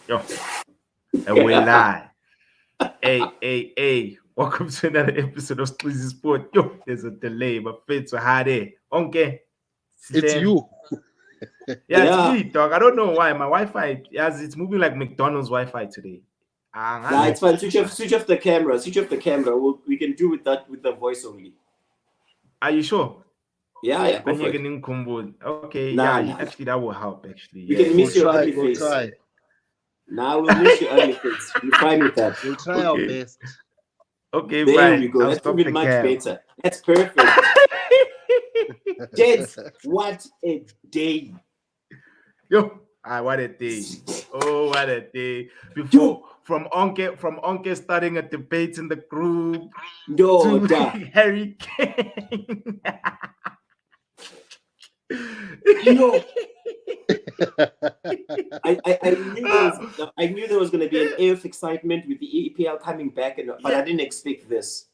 Yo, and we live. Hey. Welcome to another episode of Squeezy Sport. Yo, there's a delay, but fit to hide it. Okay. It's you. Yeah, it's Yeah, me, dog. I don't know why. My Wi-Fi, yes, it's moving like McDonald's Wi-Fi today. nah, it's fine. Switch off the camera. Switch off the camera. We can do with that with the voice only. Are you sure? Yeah, go for it. Okay, Nah, yeah, nah. actually, that will help, actually. We Yeah. can miss your ugly We'll face. try. Nah, we'll miss your ugly face. We're fine with that. We'll try our Okay. best. Okay, There fine. we go. I'll That's stop even the much cam. better. That's perfect. Gents, what a day. Yo, what a day. Oh, what a day. Before from Onke starting a debate in the group No, to da. Harry Kane. You know, I knew there was gonna be an air of excitement with the EPL coming back, but I didn't expect this.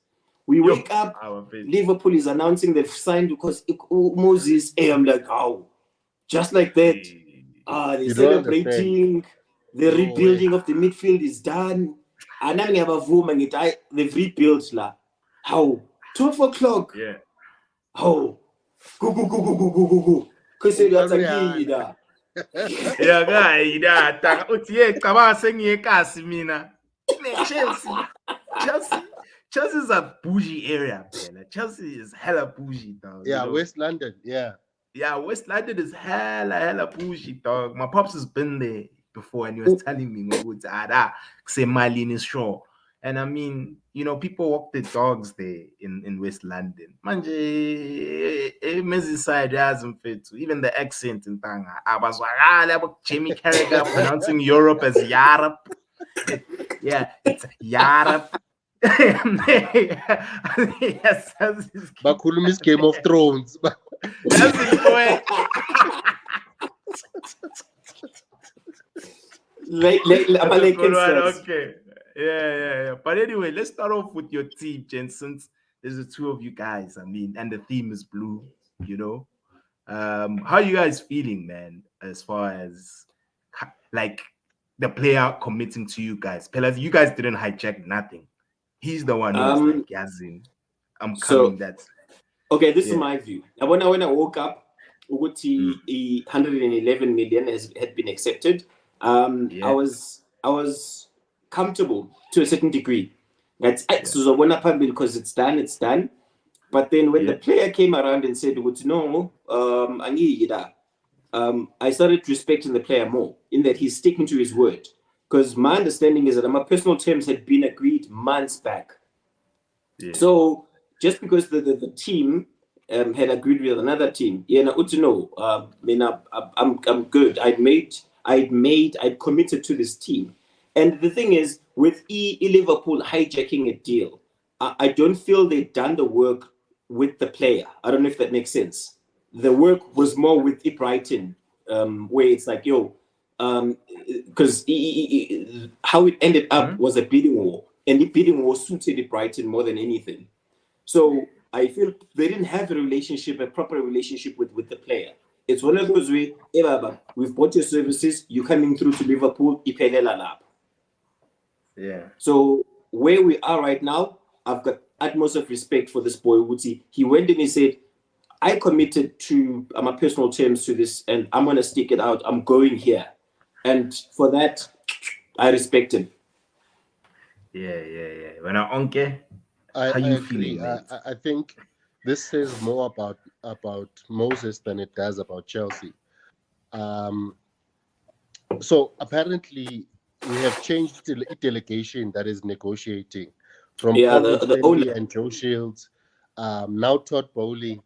We wake up, Liverpool is announcing they've signed because Moses. I'm like, how? Just like that. They're celebrating. The rebuilding of the midfield is done. And now they've rebuilt. How? 12 o'clock. Yeah. How? Go. Yeah, guy, that. Utie, kaba sengi ekasi mina. Chelsea's a bougie area, man. Chelsea is hella bougie, dog. Yeah, you know? West London. Yeah. Yeah, West London is hella bougie, dog. My pops has been there before, and he was telling me, say Marlene is sure. And I mean, people walk their dogs there in West London. Manje, Merseyside hasn't fit to even the accent in Tanga. I was like, Jamie Carragher pronouncing Europe as Yarap. Yeah, it's Yarap. Yes, Bakulumi's Game of Thrones. That's his boy. Okay. Yeah. But anyway, let's start off with your team, Jen, since there's the two of you guys. I mean, and the theme is blue, How are you guys feeling, man, as far as like the player committing to you guys? Pelas, you guys didn't hijack nothing. He's the one who's like, Yazin, I'm coming. That's okay. This is my view. When I woke up, 111 million had been accepted. I was comfortable to a certain degree. That's because it's done. But then when the player came around and said, no, I started respecting the player more in that he's sticking to his word. Because my understanding is that my personal terms had been agreed months back. Yeah. So just because the team had agreed with another team, I'm good. I'd committed to this team. And the thing is, with Liverpool hijacking a deal, I don't feel they've done the work with the player. I don't know if that makes sense. The work was more with Brighton, where it's like, because how it ended up was a bidding war, and the bidding war suited Brighton more than anything. So I feel they didn't have a proper relationship with the player. It's one of those ways, we've bought your services, you're coming through to Liverpool, yeah. So where we are right now, I've got utmost of respect for this boy, Wuti. He went and he said, I committed to my personal terms to this, and I'm going to stick it out. I'm going here. And for that, I respect him. Yeah. When how you feeling, man? I think this says more about Moses than it does about Chelsea. So apparently we have changed the delegation that is negotiating from the owner and Joe Shields. Now Todd Bowley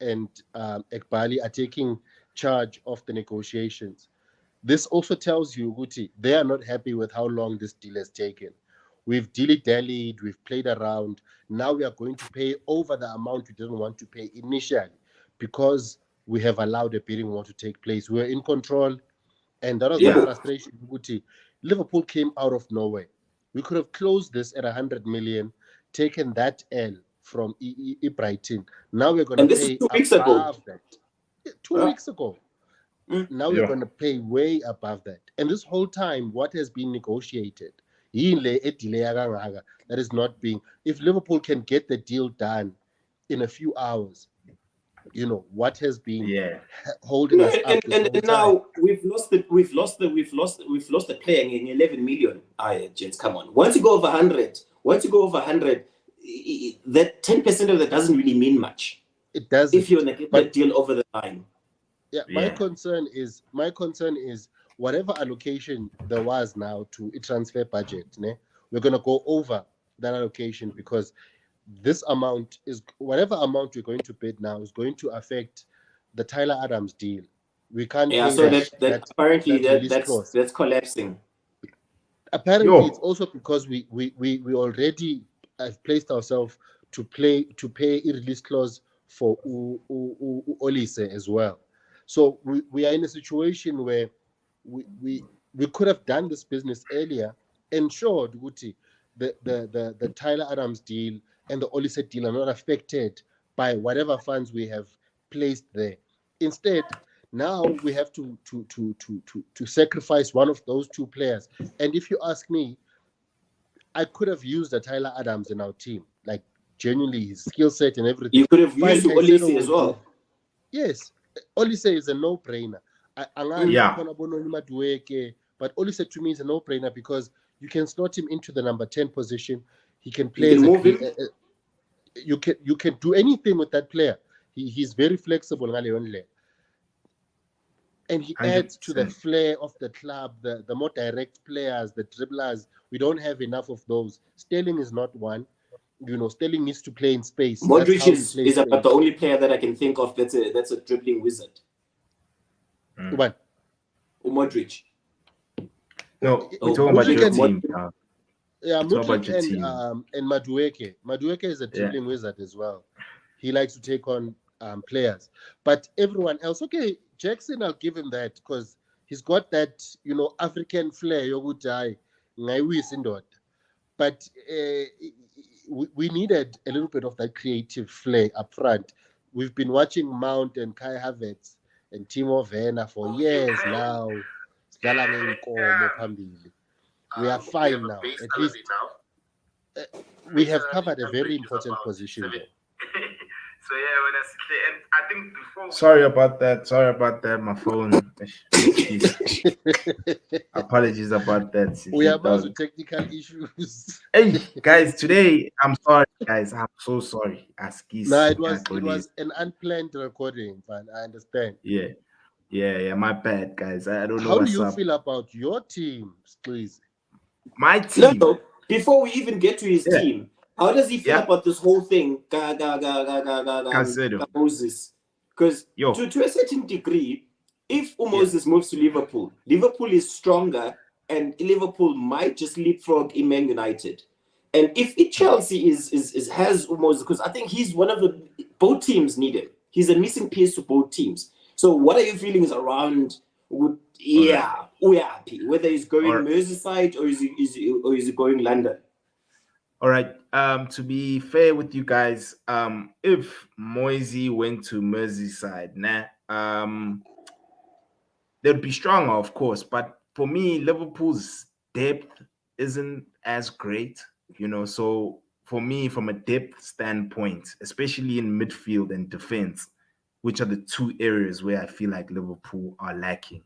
and Ekbali are taking charge of the negotiations. This also tells you, Guti, they are not happy with how long this deal has taken. We've dilly-dallied, we've played around. Now we are going to pay over the amount we didn't want to pay initially because we have allowed a bidding war to take place. We were in control, and that was my frustration, Guti. Liverpool came out of nowhere. We could have closed this at 100 million, taken that L from Brighton. Now we're going to pay 2 weeks ago. That. 2 weeks ago. Now we're going to pay way above that. And this whole time, what has been negotiated, that is not being. If Liverpool can get the deal done in a few hours, what has been holding us up this whole and time. now we've lost the player in 11 million. Gents, come on. Once you go over 100, that 10% of that doesn't really mean much. It doesn't. If you're get the deal over the line. My concern is whatever allocation there was now to a transfer budget, we're gonna go over that allocation because this amount is whatever amount we're going to bid now is going to affect the Tyler Adams deal. We can't. Yeah, so that apparently that's collapsing. Apparently, it's also because we already have placed ourselves to pay a release clause for Olise as well. So we are in a situation where we could have done this business earlier, ensured Guti the Tyler Adams deal and the Olise deal are not affected by whatever funds we have placed there. Instead, now we have to sacrifice one of those two players. And if you ask me, I could have used the Tyler Adams in our team, like genuinely his skill set and everything. You could have used Olise as well. Yes, Olise is a no-brainer. But Olise to me is a no-brainer because you can slot him into the number 10 position. He can play. You can do anything with that player. He's very flexible, and he 100%. Adds to the flair of the club. The more direct players, the dribblers. We don't have enough of those. Sterling is not one. Sterling needs to play in space. Modric is about the only player that I can think of that's a dribbling wizard. What? Modric. No, we're talking about your team. Modric and Madueke. Madueke is a dribbling wizard as well. He likes to take on players. But everyone else, okay, Jackson, I'll give him that because he's got that, African flair. But we needed a little bit of that creative flair up front. We've been watching Mount and Kai Havertz and Timo Werner for years now. We are fine now. At least we have covered a very important position there. So and I think before. Sorry about that. My phone. Apologies about that. We are about technical issues. Hey guys, today I'm sorry, guys. I'm so sorry. No, it was an unplanned recording, man. I understand. Yeah. My bad, guys. I don't know. How do you feel about your team, please? My team. No, before we even get to his team. How does he feel about this whole thing? Moses. Because to a certain degree, if Moses moves to Liverpool, Liverpool is stronger and Liverpool might just leapfrog in Man United. And if Chelsea has Moses, because I think he's one of both teams need him. He's a missing piece to both teams. So what are your feelings around whether he's going Merseyside or is he going London? All right. To be fair with you guys, if Moisey went to Merseyside, they'd be stronger, of course. But for me, Liverpool's depth isn't as great, So for me, from a depth standpoint, especially in midfield and defense, which are the two areas where I feel like Liverpool are lacking.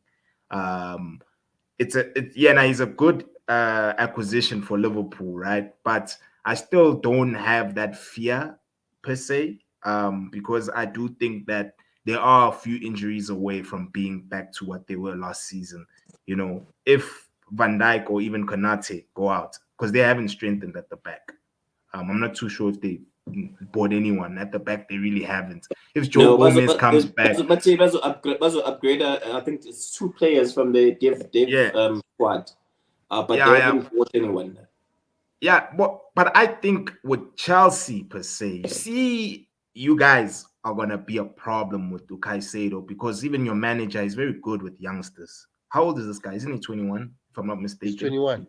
He's a good acquisition for Liverpool, right? But I still don't have that fear per se, because I do think that there are a few injuries away from being back to what they were last season. If Van Dijk or even Konate go out, because they haven't strengthened at the back. I'm not too sure if they bought anyone at the back. They really haven't. If Joe Gomez comes back, but upgrade. I think it's two players from the dev squad, but they haven't bought anyone. Yeah, but I think with Chelsea per se, you guys are gonna be a problem with Caicedo because even your manager is very good with youngsters. How old is this guy? Isn't he 21? If I'm not mistaken. He's 21.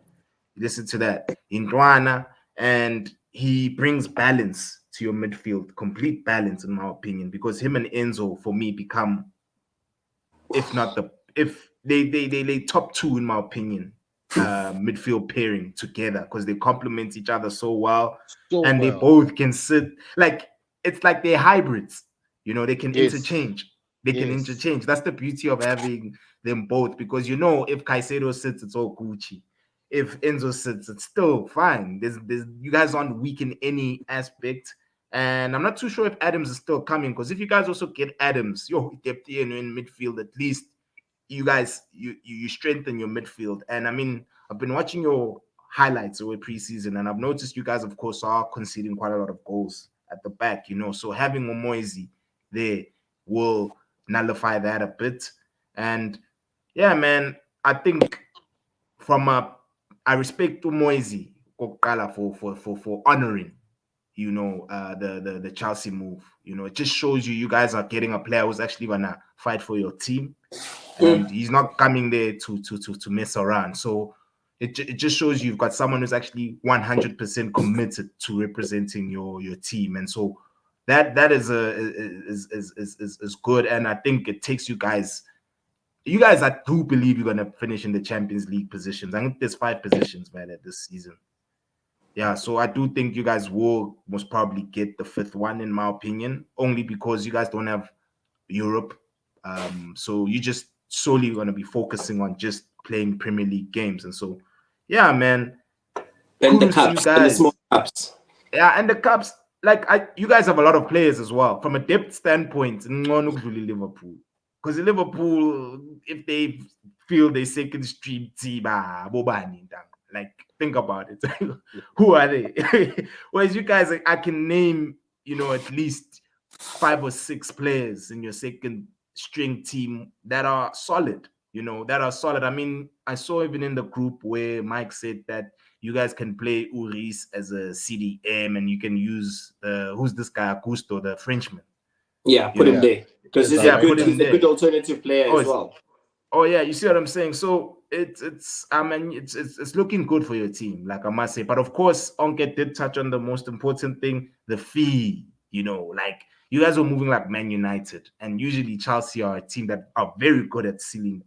Listen to that. Indwana, and he brings balance to your midfield, complete balance in my opinion, because him and Enzo for me become if not if they top two in my opinion, midfield pairing together because they complement each other so well, and they both can sit like it's like they're hybrids. They can interchange. They can interchange. That's the beauty of having them both because if Caicedo sits, it's all Gucci. If Enzo sits, it's still fine. There's you guys aren't weak in any aspect. And I'm not too sure if Adams is still coming because if you guys also get Adams, depth in midfield, at least you guys you strengthen your midfield. And I mean, I've been watching your highlights over preseason, and I've noticed you guys, of course, are conceding quite a lot of goals at the back. So having Moisey there will nullify that a bit. And yeah, man, I think I respect Moisey for honoring the Chelsea move. It just shows you guys are getting a player who's actually gonna fight for your team, and he's not coming there to mess around. So it just shows you've got someone who's actually 100% committed to representing your team, and so that is good. And I think it takes you guys. I do believe you're gonna finish in the Champions League positions. I think there's 5 positions, man, at this season. Yeah, so I do think you guys will most probably get the 5th one, in my opinion, only because you guys don't have Europe. So you just solely going to be focusing on just playing Premier League games. And so, yeah, man. And the cups, and the small cups. Yeah, and the cups. Like, you guys have a lot of players as well. From a depth standpoint, Liverpool. Because Liverpool, if they feel they second stream team, like, think about it. Who are they? Whereas you guys, I can name, at least 5 or 6 players in your second string team that are solid, I mean, I saw even in the group where Mike said that you guys can play Uris as a CDM and you can use, who's this guy, Augusto, the Frenchman. Yeah, put him there. Because he's a good alternative player as well. Oh yeah, you see what I'm saying? So it's looking good for your team, like I must say. But of course, Onke did touch on the most important thing, the fee. Like you guys are moving like Man United, and usually Chelsea are a team that are very good at sealing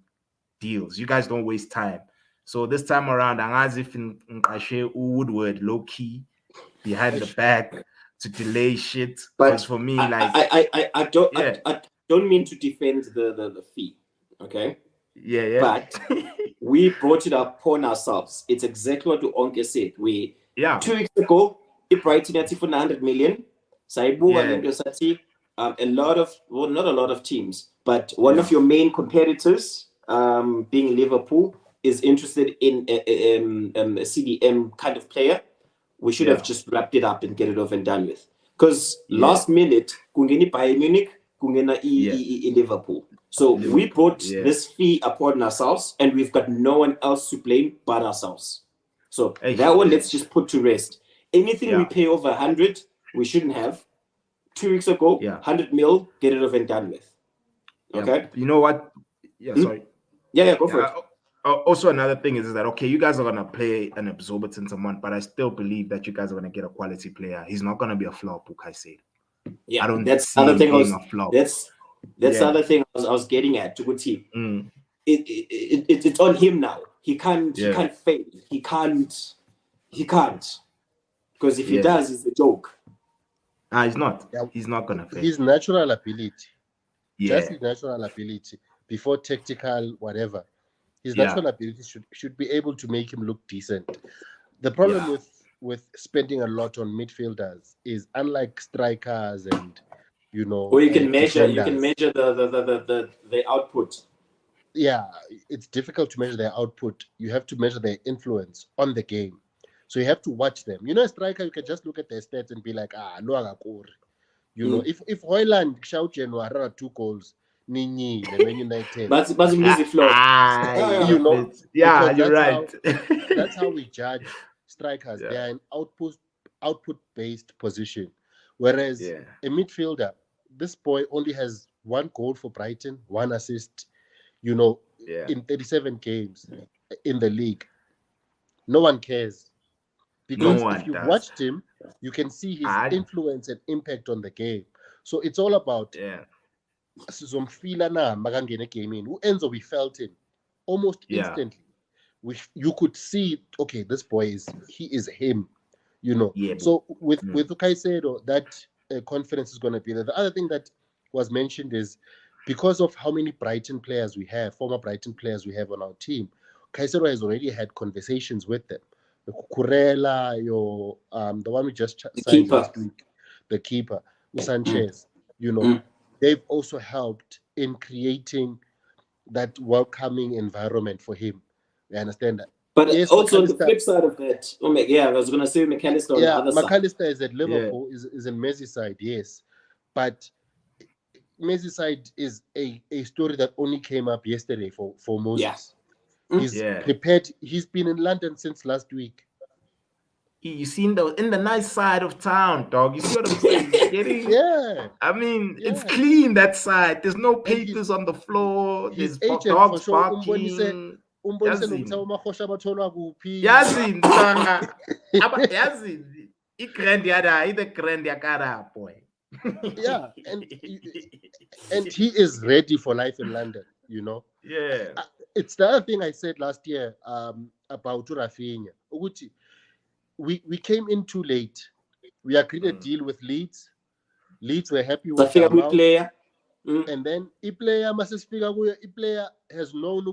deals. You guys don't waste time. So this time around, as if in Woodward low key behind the back to delay shit. But for me, I don't mean to defend the fee, okay? Yeah. But we brought it upon ourselves. It's exactly what Onke said. 2 weeks ago, it Brighton at for 900 million. A lot of, well, not a lot of teams, but one of your main competitors, being Liverpool, is interested in a CDM kind of player. We should have just wrapped it up and get it over and done with. Because last minute, kungeni Bayern Munich, kungena Liverpool. So we brought this fee upon ourselves, and we've got no one else to blame but ourselves. So that one, let's just put to rest. Anything we pay over 100, we shouldn't have. 2 weeks ago, 100 mil, get it over and done with. Okay? You know what? Yeah, sorry. Yeah, go for it. Also, another thing is that, okay, you guys are going to play an exorbitant amount, but I still believe that you guys are going to get a quality player. He's not going to be a flop, like I said. Yeah, I don't that's see other him thing being a flop. That's the other thing I was getting at. To good team. It's on him now. He can't fail. He can't. Because if he does, it's a joke. He's not. Yeah. He's not gonna fail. His natural ability. Just his natural ability before tactical whatever. His natural ability should be able to make him look decent. The problem with spending a lot on midfielders is, unlike strikers and or you can measure the output. Yeah, it's difficult to measure their output. You have to measure their influence on the game. So you have to watch them. A striker, you can just look at their stats and be like, no agakuri. If Hoyland shout January 2 goals, Nini, the Man United. But easy flow. You're right. That's how we judge strikers. They are an output-based position. Whereas a midfielder, this boy only has 1 goal for Brighton, 1 assist, in 37 games in the league. No one cares. Because if you watched him, you can see his influence and impact on the game. So it's all about sizomfila na makangena egamini. Enzo, we felt him almost instantly. You could see, okay, this boy he is him, you know. Yeah, so with Caicedo, that confidence is going to be there. The other thing that was mentioned is because of how many Brighton players we have, former Brighton players we have on our team, Caicedo has already had conversations with them. Kurela, the one we just signed last week, the keeper, Sanchez, you know, they've also helped in creating that welcoming environment for him. You understand that? But yes, also the flip side of that, I was going to say McAllister on the other side. McAllister is at Liverpool, is in Merseyside, yes. But Merseyside is a story that only came up yesterday for Moses. He's prepared. He's been in London since last week. You seen in the nice side of town, dog. You see what I'm saying? Yeah. I mean, it's clean that side. There's no papers on the floor. There's dogs barking. Yazin, boy. Yeah, and he is ready for life in London, you know. Yeah. It's the other thing I said last year about Rafinha. We came in too late. We agreed a deal with Leeds. Leeds were happy with the amount. And then player has known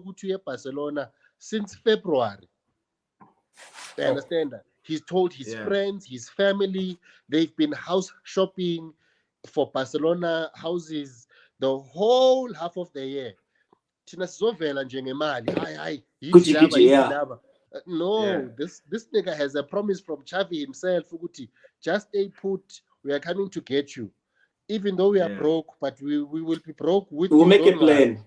Barcelona since February. I understand that. He's told his friends, his family, they've been house shopping for Barcelona houses the whole half of the year. No, this nigga has a promise from Xavi himself. Just stay put. We are coming to get you. Even though we are broke, but we will be broke with we'll make a plan.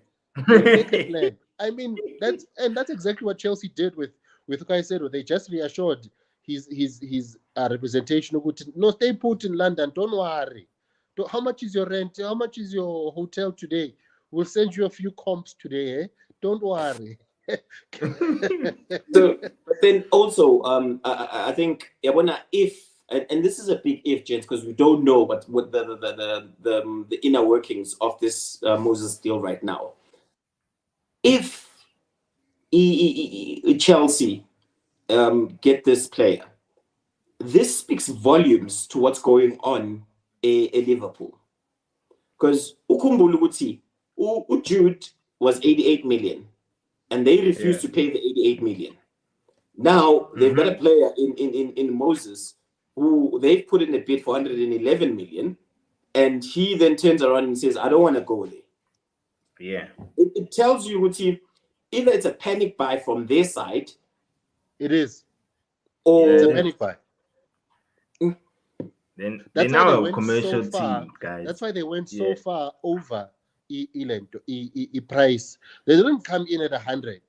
We'll make a plan. I mean, that's exactly what Chelsea did with Caicedo. They just reassured his representation. No, stay put in London. Don't worry. How much is your rent? How much is your hotel today? We'll send you a few comps today. Don't worry. So, but then also, I think if and this is a big if, gents, because we don't know what the inner workings of this Moses deal right now. If Chelsea get this player, this speaks volumes to what's going on in Liverpool. Because Jude was 88 million, and they refused to pay the 88 million. Now they've got a player in Moses who they've put in a bid for 111 million, and he then turns around and says, "I don't want to go there." Yeah, it tells you, either it's a panic buy from their side. It is, or it's a panic buy. Then they're now a commercial team, guys. That's why they went so far over price. They didn't come in at 100.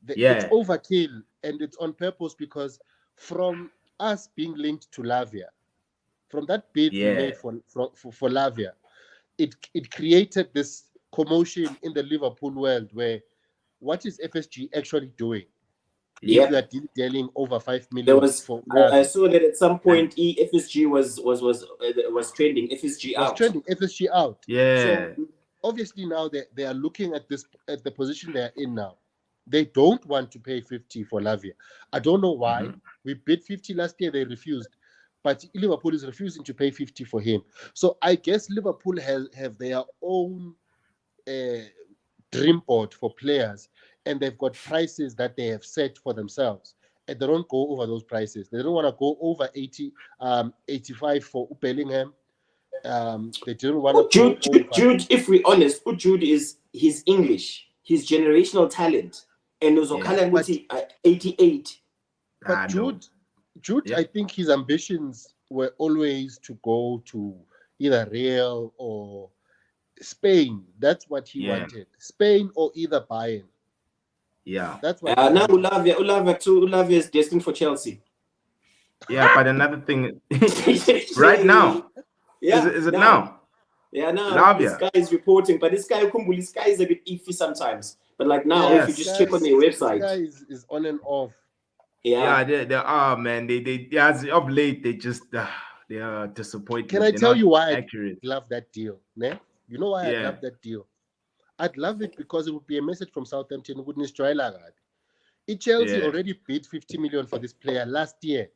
It's overkill, and it's on purpose because from us being linked to Lavia, from that bid we made for Lavia, it created this commotion in the Liverpool world where what is FSG actually doing? Yeah, if you are dealing over 5 million. There was, I saw that at some point FSG was trending. FSG out. Trending FSG out. Yeah. So obviously now they are looking at the position they are in now. They don't want to pay 50 for Lavia. I don't know why. We bid 50 last year, they refused. But Liverpool is refusing to pay 50 for him. So I guess Liverpool have their own dream board for players, and they've got prices that they have set for themselves. And they don't go over those prices. They don't want to go over 85 for Bellingham. They don't want to Jude, if we're honest, Jude he's English. He's generational talent. And it was 88. But Jude, I think his ambitions were always to go to either Real or Spain. That's what he wanted. Spain or either Bayern. Yeah. That's what now Ulavia is destined for Chelsea. Yeah, but another thing right now. Is it now? Yeah, now this guy is reporting, but this guy is a bit iffy sometimes. But like now, if you just check on their website, this guy is on and off. Yeah, they are, man. They as of late they just they are disappointing. Can I tell you why I love that deal? Ne? You know why I'd Yeah. love that deal? I'd love it because it would be a message from Southampton. Wouldn't destroy Lagard. Chelsea Yeah. already paid 50 million for this player last year.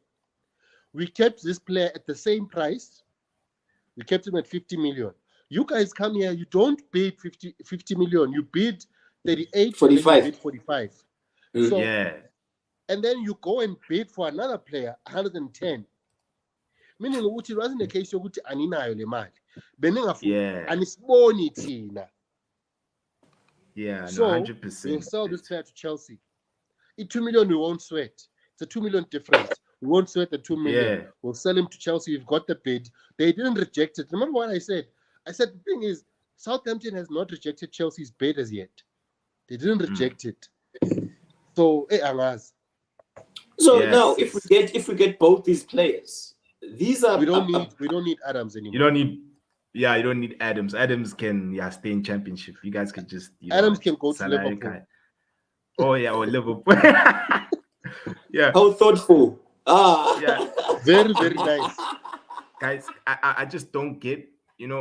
We kept this player at the same price. We kept him at 50 million. You guys come here, you don't bid 50 million. You bid 38 and then you 45. bid 45. Mm. So, Yeah. and then you go and bid for another player, 110. Meaning, it wasn't a case of aninayo le mali. Yeah. Anisiboni thina. Yeah. No, So 100%. we'll sell this player to Chelsea. 2 million we won't sweat. It's a 2 million difference. We won't sweat the 2 million. Yeah. We'll sell him to Chelsea. We've got the bid. They didn't reject it. Remember what I said? I said the thing is, Southampton has not rejected Chelsea's bid as yet. They didn't reject it. So, Angaz. So Yes. now, if we get both these players, these are We don't need Adams anymore. You don't need Adams. Adams can stay in championship. You guys can just Adams can go to salary Liverpool. guy. Oh yeah, or Liverpool. Yeah. How thoughtful. Yeah. Very, very nice. Guys, I just don't get,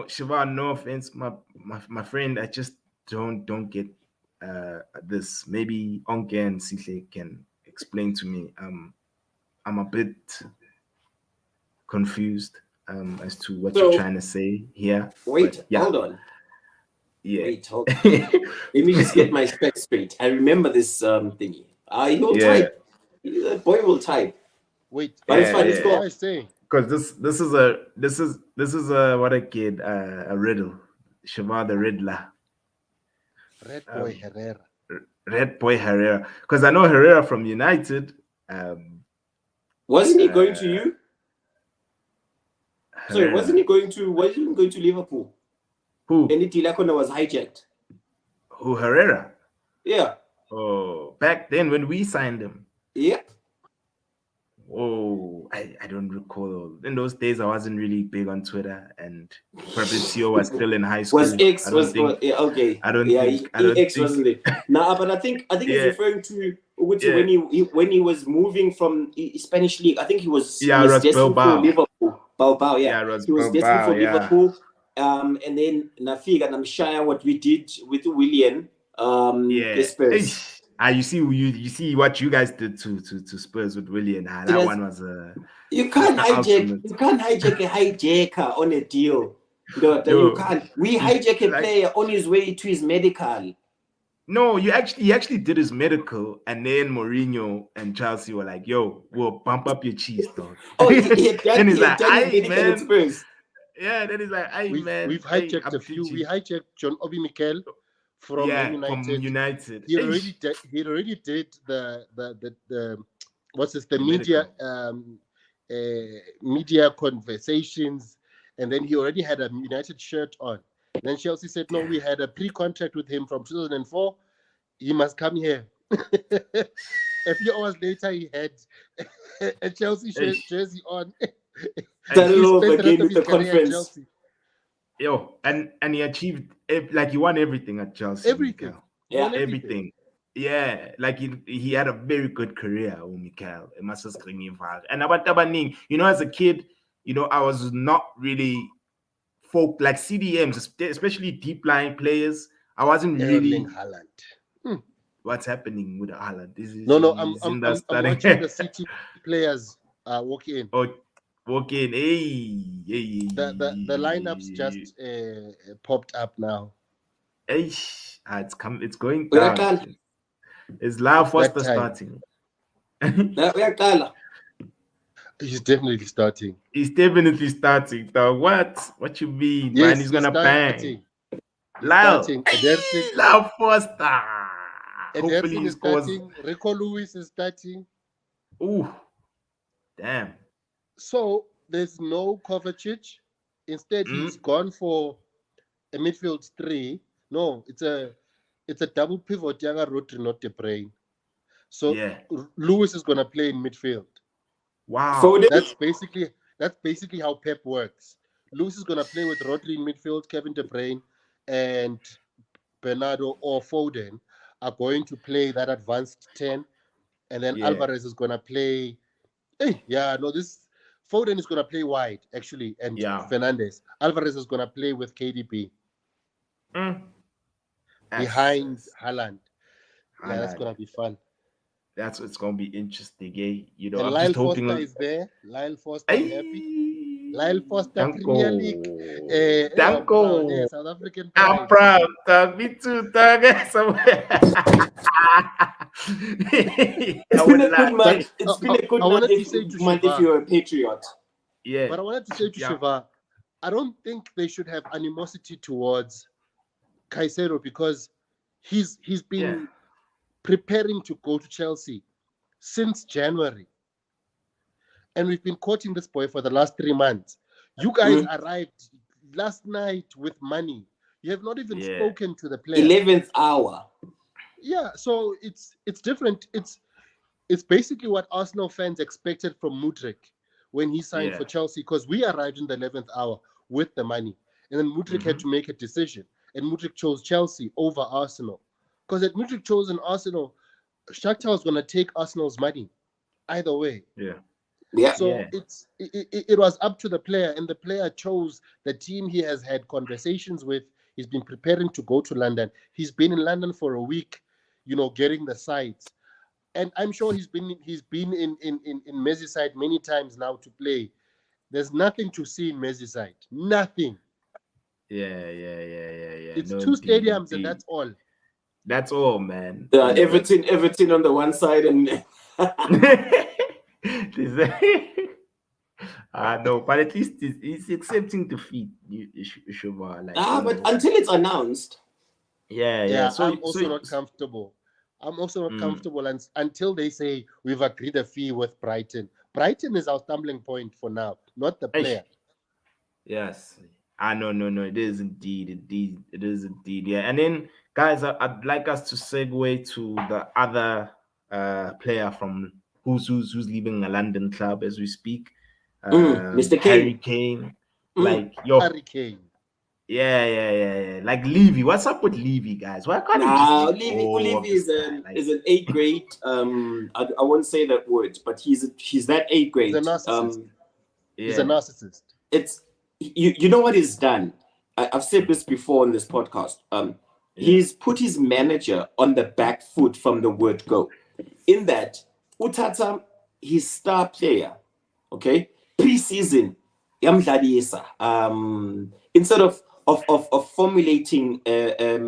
Shiva, no offense, my friend, I just don't get this. Maybe Onke and Sile can explain to me. I'm a bit confused as to what you're trying to say here. Wait, But, yeah. hold on. Yeah. Wait, hold on. Let me just get my specs straight. I remember this thingy. He'll type. The boy will type. Wait, But it's fine. Let's what go. I say? Because this is a what I get a riddle. Shiva the Riddler. Red Boy Herrera. Red Boy Herrera. Because I know Herrera from United. Wasn't he going to you? Sorry, Herrera. wasn't he going to Liverpool? Who? And Itilakona was hijacked. Who, Herrera? Yeah. Oh, back then when we signed him. Yep. Oh, I don't recall. In those days, I wasn't really big on Twitter, and Fabrizio was still in high school. Was X I don't was think- yeah, okay? I don't yeah, think- I don't X think- wasn't it? Nah, but I think Yeah. he's referring to Yeah. when he was moving from Spanish league. I think he was Yeah, he was it was destined Bilbao. for Liverpool. Bilbao, yeah. Yeah, it was he was destined Bilbao, for yeah. Liverpool. And then Nafiga and Namshaya, what we did with Willian, Yeah. the Spurs. You see what you guys did to Spurs with Willian. That Yes. one was You can't the hijack. ultimate. You can't hijack a hijacker on a deal. No, Yo. you can't. We hijack a player on his way to his medical. No, he actually did his medical, and then Mourinho and Chelsea were like, "Yo, we'll bump up your cheese, dog." Oh, he had done, And he's he had like, done his "Aye, medical at man." Spurs. Yeah, then he's like, "Hey, man, We've hey, hijacked I'm a few. Gucci." We hijacked John Obi Mikel from Man United. From United. He Eish. already did the what's this, the The media conversations, and then he already had a United shirt on. Then Chelsea said, no, we had a pre-contract with him from 2004. He must come here. A few hours later, he had a Chelsea jersey on. Started He off spent the rest again of with the his career at conference. Chelsea. Yo, and he achieved he won everything at Chelsea. Everything. Mikel. Yeah, Won Everything. Yeah, like he had a very good career, Mikel. And about Tabaning, as a kid, I was not really like CDMs, especially deep line players. I wasn't really Erling Haaland. what's happening with Haaland. No, I'm I'm watching the City players walk in. Walk in. Hey. The lineups just popped up now. It's going Uyaqala. down. It's Lau Foster That time. starting. Uyaqala. He's definitely starting. He's definitely starting. Dog. What you mean, man? He's gonna bang. He's Lyle. starting. Ederson, Lau Foster. Hopefully Ederson he is scores. starting. Rico Lewis is starting. Ooh, damn. So there's no Kovacic. Instead, he's gone for a midfield 3. No, it's a double pivot. Yaga Rodri, not De Bruyne. So Yeah. Lewis is gonna play in midfield. Wow. So That's basically how Pep works. Lewis is gonna play with Rodri in midfield. Kevin De Bruyne and Bernardo or Foden are going to play that advanced 10, and then Yeah. Alvarez is gonna play. This Foden is gonna play wide actually, and Yeah. Fernandes. Alvarez is gonna play with KDB. behind That's- Haaland. Yeah, that's Haaland. gonna be fun. That's what's gonna be interesting, eh? You know, And I'm Lyle just hoping. Foster is there. Lyle Foster, I'm happy. Lyle Foster, Premier Danko. League. I'm proud, Danko. South African I'm pride. proud, dog. Me too, dog. Somewhere. It's been a good month. It's been a good I wanted month to say to month if Shiva, you're a patriot. Yeah. but I wanted to say to Yeah. Shiva, I don't think they should have animosity towards Caicedo because he's been preparing to go to Chelsea since January. And we've been courting this boy for the last 3 months. You guys arrived last night with money. You have not even spoken to the player. 11th hour. Yeah, so it's different. It's basically what Arsenal fans expected from Mudryk when he signed for Chelsea, because we arrived in the 11th hour with the money. And then Mudryk had to make a decision. And Mudryk chose Chelsea over Arsenal. Because if Mudryk chose an Arsenal, Shakhtar was going to take Arsenal's money either way. Yeah. So it was up to the player, and the player chose the team he has had conversations with. He's been preparing to go to London. He's been in London for a week, getting the sights. And I'm sure he's been in Merseyside many times now to play. There's nothing to see in Merseyside. Nothing. Yeah. It's two stadiums, and that's all. That's all, man. Everton on the one side and no, but at least he's accepting defeat. Like, but until it's announced. Yeah. So, I'm also not comfortable. I'm also not comfortable until they say we've agreed a fee with Brighton. Brighton is our stumbling point for now, not the player. Yes. No. It is indeed. It is indeed. Yeah. And then, guys, I'd like us to segue to the other player from who's leaving a London club as we speak. Mr. Harry Kane. Like Harry Kane. Yeah. Like Levy. What's up with Levy, guys? Why can't he just Levy is an A grade. I won't say that word, but he's that A grade. He's a narcissist. He's a narcissist. It's you know what he's done. I've said this before on this podcast. He's put his manager on the back foot from the word go. In that, Utata, his star player, okay, pre-season, instead of formulating a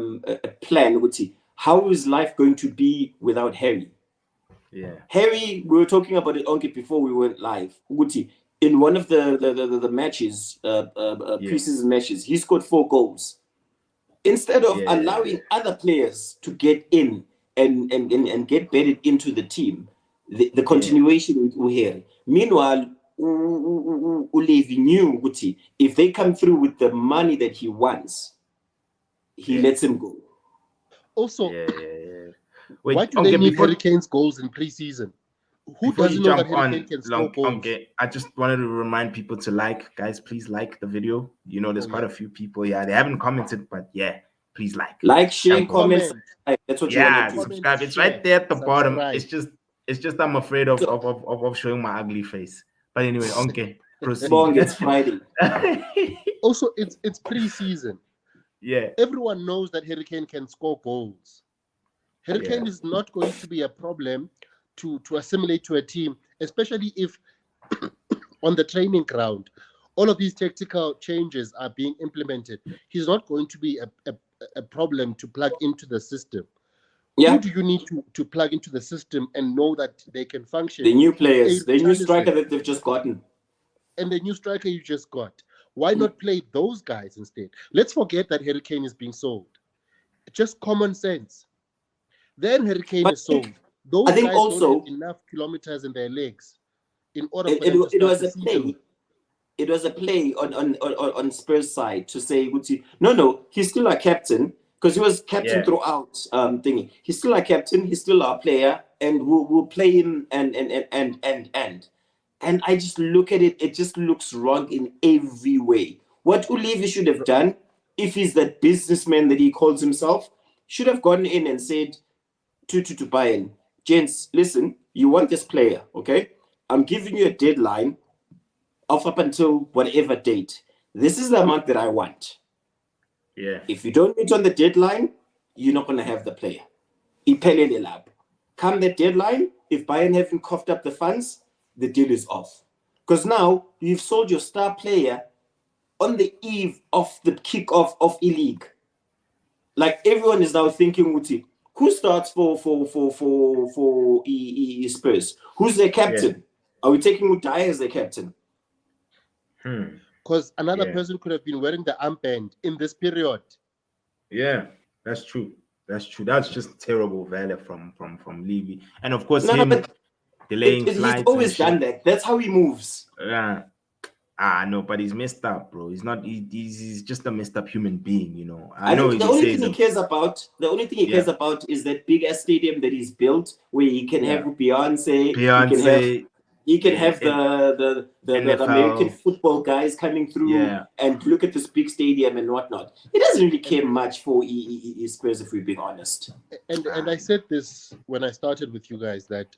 plan, how is life going to be without Harry? Yeah. Harry, we were talking about it before we went live. In one of the matches, preseason matches, he scored 4 goals. Instead of allowing other players to get in and get bedded into the team, the continuation with Uhere. Meanwhile, Ulevi knew if they come through with the money that he wants, he lets him go. Also, Wait, why do they need Harry Kane's goals in pre-season? Who doesn't know that Harry Kane can score goals? I just wanted to remind people to guys, please like the video. There's quite a few people. They haven't commented, but please like, share, comment. That's what you want to do. Subscribe. It's right there at the bottom. It's just I'm afraid of showing my ugly face. But anyway, proceed. It's Friday. Also, it's pre-season. Yeah. Everyone knows that Harry Kane can score goals. Harry Kane is not going to be a problem to assimilate to a team, especially if on the training ground all of these tactical changes are being implemented. He's not going to be a problem to plug into the system. Who do you need to plug into the system and know that they can function? The new players, the new striker that they've just gotten. And the new striker you just got. Why not play those guys instead? Let's forget that Harry Kane is being sold. Just common sense. Then Harry Kane is sold. Those guys don't have enough kilometers in their legs in order for them to start the season. It was a play on Spurs' side to say, no, he's still our captain, because he was captain throughout thingy. He's still our captain, he's still our player, and we'll play him and I just look at it, it just looks wrong in every way. What Ulevi should have done, if he's that businessman that he calls himself, should have gone in and said to Bayern, gents, listen, you want this player, okay? I'm giving you a deadline of up until whatever date. This is the amount that I want. Yeah. If you don't meet on the deadline, you're not going to have the player. Iphelele lapho. Come the deadline, if Bayern haven't coughed up the funds, the deal is off. Because now you've sold your star player on the eve of the kickoff of E-League. Like everyone is now thinking, Uti, who starts for Spurs? Who's their captain? Yeah. Are we taking Udai as their captain? Because another person could have been wearing the armband in this period. Yeah, that's true. That's true. That's just terrible value from Levy. And of course, But delaying he's flights. always done that. That's how he moves. Yeah. No, but he's messed up, bro. He's not. He's just a messed up human being, you know. I know think the only thing he cares about is that big ass stadium that he's built, where he can have Beyonce. He can have the American football guys coming through and look at this big stadium and whatnot. He doesn't really care much for Spurs, if we're being honest. And I said this when I started with you guys, that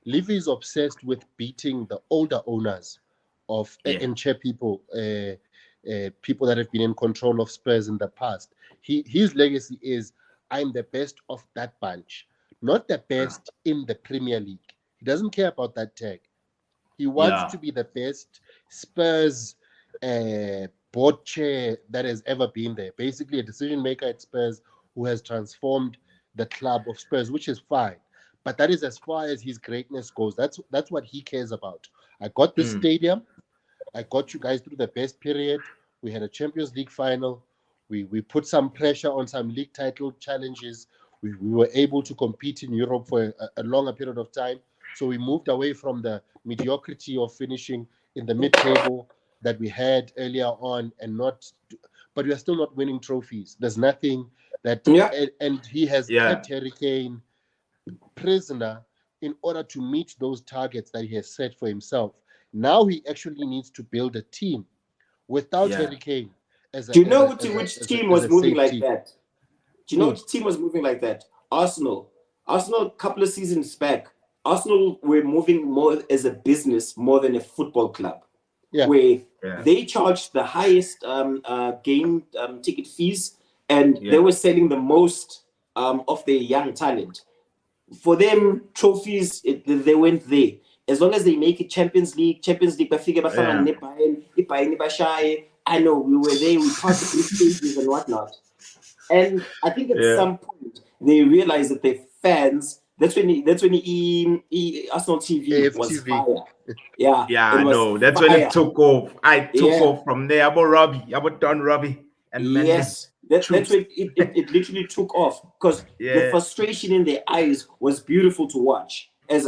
Levy is obsessed with beating the older owners of and chair people, people that have been in control of Spurs in the past. His legacy is, I'm the best of that bunch, not the best in the Premier League. He doesn't care about that tag. He wants to be the best Spurs board chair that has ever been there. Basically, a decision maker at Spurs who has transformed the club of Spurs, which is fine. But that is as far as his greatness goes. That's what he cares about. I got this stadium. I got you guys through the best period. We had a Champions League final. We put some pressure on some league title challenges. We were able to compete in Europe for a longer period of time. So we moved away from the mediocrity of finishing in the mid-table that we had earlier on, but we are still not winning trophies. There's nothing that, and he has kept Harry Kane prisoner in order to meet those targets that he has set for himself. Now he actually needs to build a team without Harry Kane. Do you know which team was moving like that? Do you know which team was moving like that? Arsenal. Arsenal, a couple of seasons back, Arsenal were moving more as a business more than a football club. Where they charged the highest game ticket fees, and they were selling the most of their young talent. For them, trophies, they went there. As long as they make it Champions League, I know we were there, we passed the stages and whatnot. And I think at some point they realized that their fans, that's when Arsenal TV was fire. I know. That's when it took off. I took off from there. About Don Robbie. And that's when it literally took off, because the frustration in their eyes was beautiful to watch. As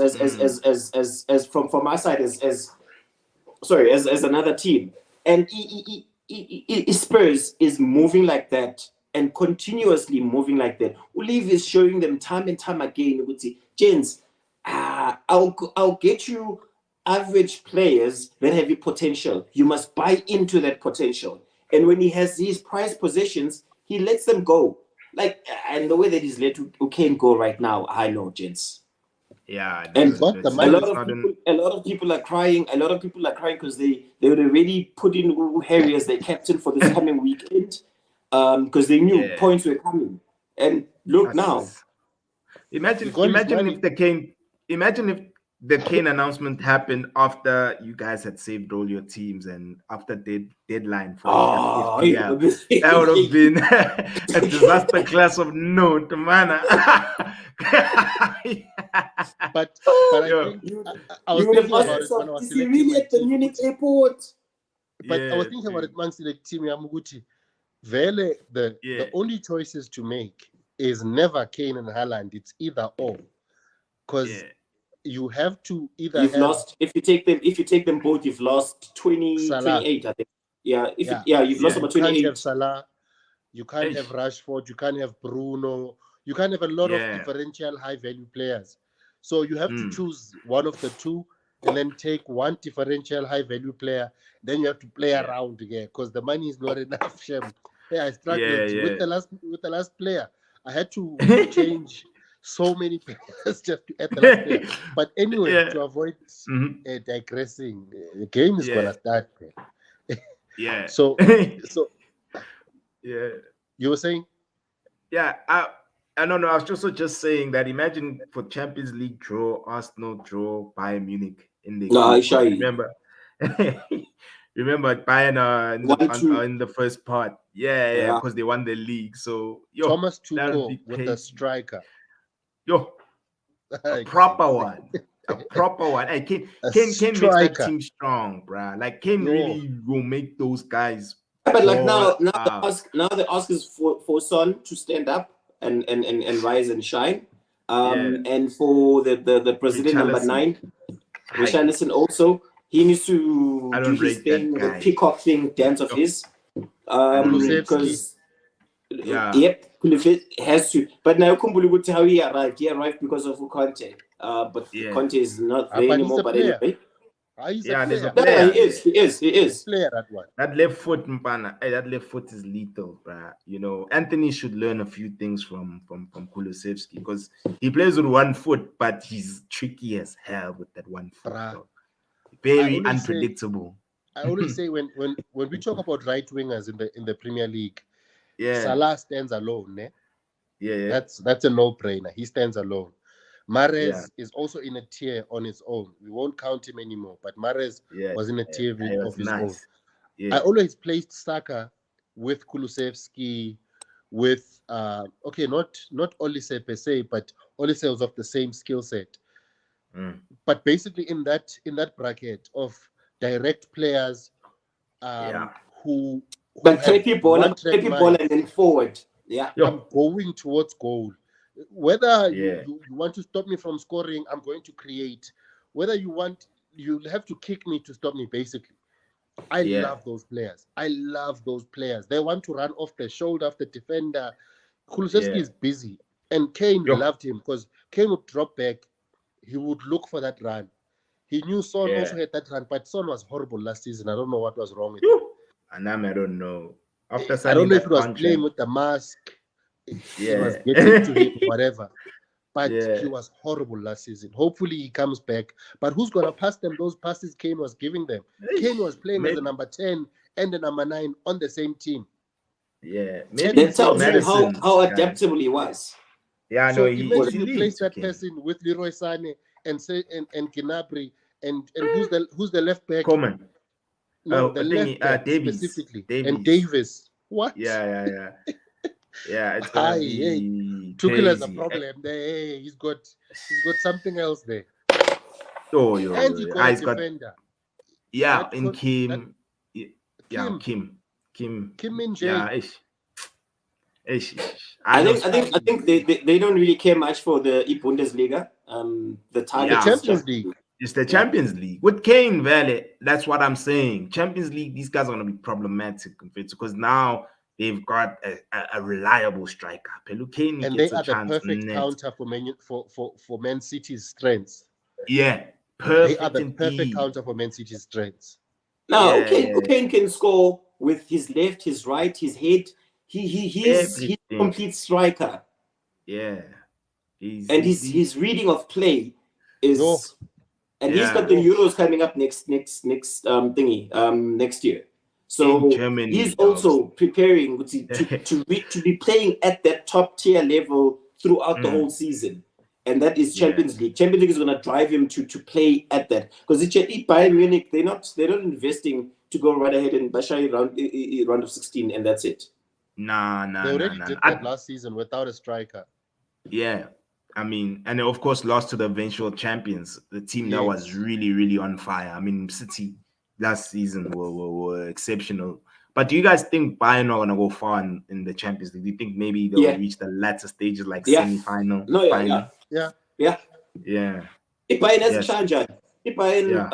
from my side, as another team, and Spurs is moving like that and continuously moving like that. Olive is showing them time and time again. Would say, gents, I'll get you average players that have a potential. You must buy into that potential. And when he has these prized possessions, he lets them go. And the way that he's let Kane go right now, I know, gents. Yeah, and a lot of people are crying. A lot of people are crying because they would already put in Harry as their captain for this coming weekend, because they knew points were coming. And look now. Imagine if the Kane announcement happened after you guys had saved all your teams and after the deadline for FPL. That would have been a disaster class of note, man. But I think I was thinking about it when I was selecting at the Munich airport. But I was thinking about it amongst the team Yamuguti. Vele, the only choices to make is never Kane and Haaland. It's either or. Because you have to either lost if you take them both, you've lost 28, I think. You've lost about 28. You can't have Salah, you can't have Rashford, you can't have Bruno, you can't have a lot of differential high value players. So you have to choose one of the two and then take one differential high value player. Then you have to play around again because the money is not enough. I struggled with the last player. I had to change so many players just to add the last player. But anyway, to avoid digressing, the game is gonna start. So You were saying? Yeah, I don't know. I was just saying that imagine for Champions League draw, Arsenal draw, Bayern Munich in the No, I group. show you. Remember, remember Bayern in the first part. Yeah, because they won the league. So Thomas that would be Tuchel with crazy. a striker. A proper one. A proper one. Hey, Kane makes that team strong, bruh. Like Kane really will make those guys. But like now the ask is for Son to stand up and rise and shine. And for the Brazilian number 9, Richarlison also, he needs to do his thing, the peacock thing, dance of his. Because Kulusevski has to. But now Kumbulu, how he arrived because of Conte. But Conte is not there anymore. But anyway. There's a player. He is. Player, that one. That left foot, Mpana. Hey, that left foot is lethal, bruh. You know, Anthony should learn a few things from Kulusevski because he plays with one foot, but he's tricky as hell with that one foot. Very unpredictable. I always say when we talk about right wingers in the Premier League, Salah stands alone. That's a no-brainer. He stands alone. Mahrez is also in a tier on his own. We won't count him anymore, but Mahrez was in a tier of his own. I always placed Saka with Kulusevski, with not Olise per se, but Olise was of the same skill set. But basically in that bracket of direct players who but three people and then forward. I'm going towards goal. Whether you want to stop me from scoring, I'm going to create. Whether you'll have to kick me to stop me, basically. I love those players. They want to run off the shoulder of the defender. Kulusevski is busy. And Kane loved him because Kane would drop back. He would look for that run. He knew Son also had that run, but Son was horrible last season. I don't know what was wrong with him. And I don't know. I don't know if he was playing with the mask. He was getting to him, whatever. But he was horrible last season. Hopefully he comes back. But who's going to pass them those passes Kane was giving them? Kane was playing as a number 10 and the number 9 on the same team. Yeah. That tells you how adaptable he was. Yeah, so imagine you place that person with Leroy Sané and Gnabry and who's the left back? Coman. No, the left back Davies. specifically. And Davis. What? Yeah. Yeah, it's gonna be Tuchel has a problem there. Hey, he's got something else there. And he got a defender. In Kim. Kim Min-jae. I think they don't really care much for the Bundesliga. The target Champions League. It's the Champions League. With Kane, that's what I'm saying. Champions League, these guys are going to be problematic because now they've got a reliable striker. Kane and they are the perfect counter for Man City's strengths. Yeah, perfect. They are the perfect counter for Man City's strengths. Now, Kane can score with his left, his right, his head. He's a complete striker. Yeah. His reading of play is... And he's got the Euros coming up next year. So he's also preparing to be playing at that top tier level throughout the whole season. And that is Champions League. Champions League is going to drive him to play at that. Because Bayern Munich, they're not investing to go right ahead and Bashai round of 16 and that's it. Nah. They already did that last season without a striker. Yeah. I mean, and they of course lost to the eventual champions, the team that was really, really on fire. I mean, City last season were exceptional. But do you guys think Bayern are gonna go far in the Champions League? Do you think maybe they'll reach the latter stages like semi-final? Final? Yeah. If Bayern has a chance, if Bayern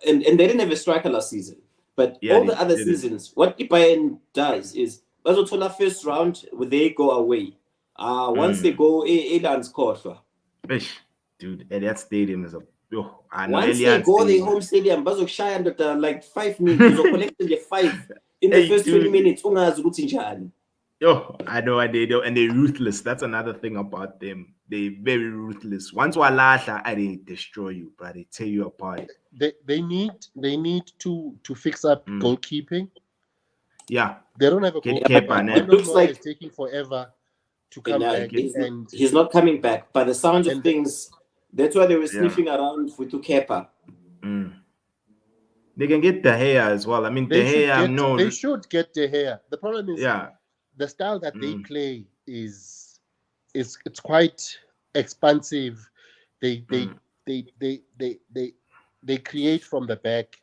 and they didn't have a striker last season, but all the other seasons, what Bayern does is first round they go away. Once they go, Elan's court. Dude, that stadium is once they go their home stadium, Bazok shy under like 5 minutes, collecting the 5 in the first 20 minutes. I know, and they're ruthless. That's another thing about them. They're very ruthless. Once Walasha, they destroy you, but they tear you apart. They need to fix up goalkeeping. Yeah. They don't have a Get goalkeeper. Kepa, It Manuel looks Neuer like is taking forever to come back, and he's not coming back. By the sound of and things, that's why they were Yeah. sniffing around with Kepa. Mm. They can get De Gea as well. I mean, De Gea, they should get De Gea. The problem is yeah. the style that they play is it's quite expansive. They they Mm. they they they they they create from the back,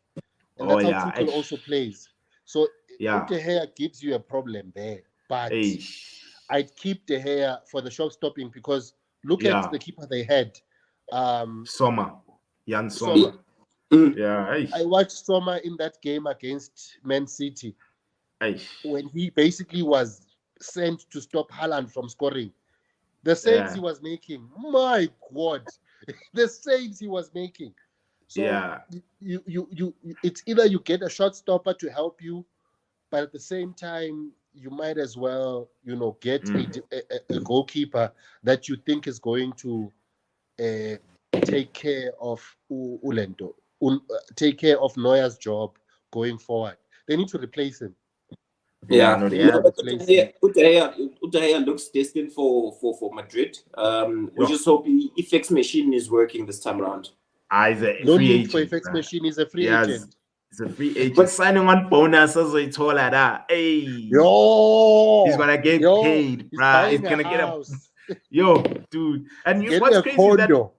and Oh that's how yeah. Tuchel also plays. So Yeah. De Gea gives you a problem there, but Eish. I'd keep De Gea for the shot stopping because look at Yeah. the keeper they had. Sommer. Jan Sommer. Sommer. Mm. Yeah. I Eish. watched Sommer in that game against Man City Eish. when he basically was sent to stop Haaland from scoring. The saves he Yeah. was making, my God, the saves he was making. So Yeah. you it's either you get a shot stopper to help you, but at the same time you might as well get a goalkeeper that you think is going to take care of Ulento, take care of Neuer's job going forward. They need to replace him. Yeah. Yeah, No, they They need to have. replace him. Udaya looks destined for Madrid. We Yo. just hope the FX machine is working this time around. He's a No free need for agent. FX machine. He's a free Yes. agent. He's a free agent. But- Signing on bonus as I told her that. Hey. Yo, He's gonna get paid, he's bruh. buying He's gonna a get house. yo, dude. And Getting what's a crazy is that condo.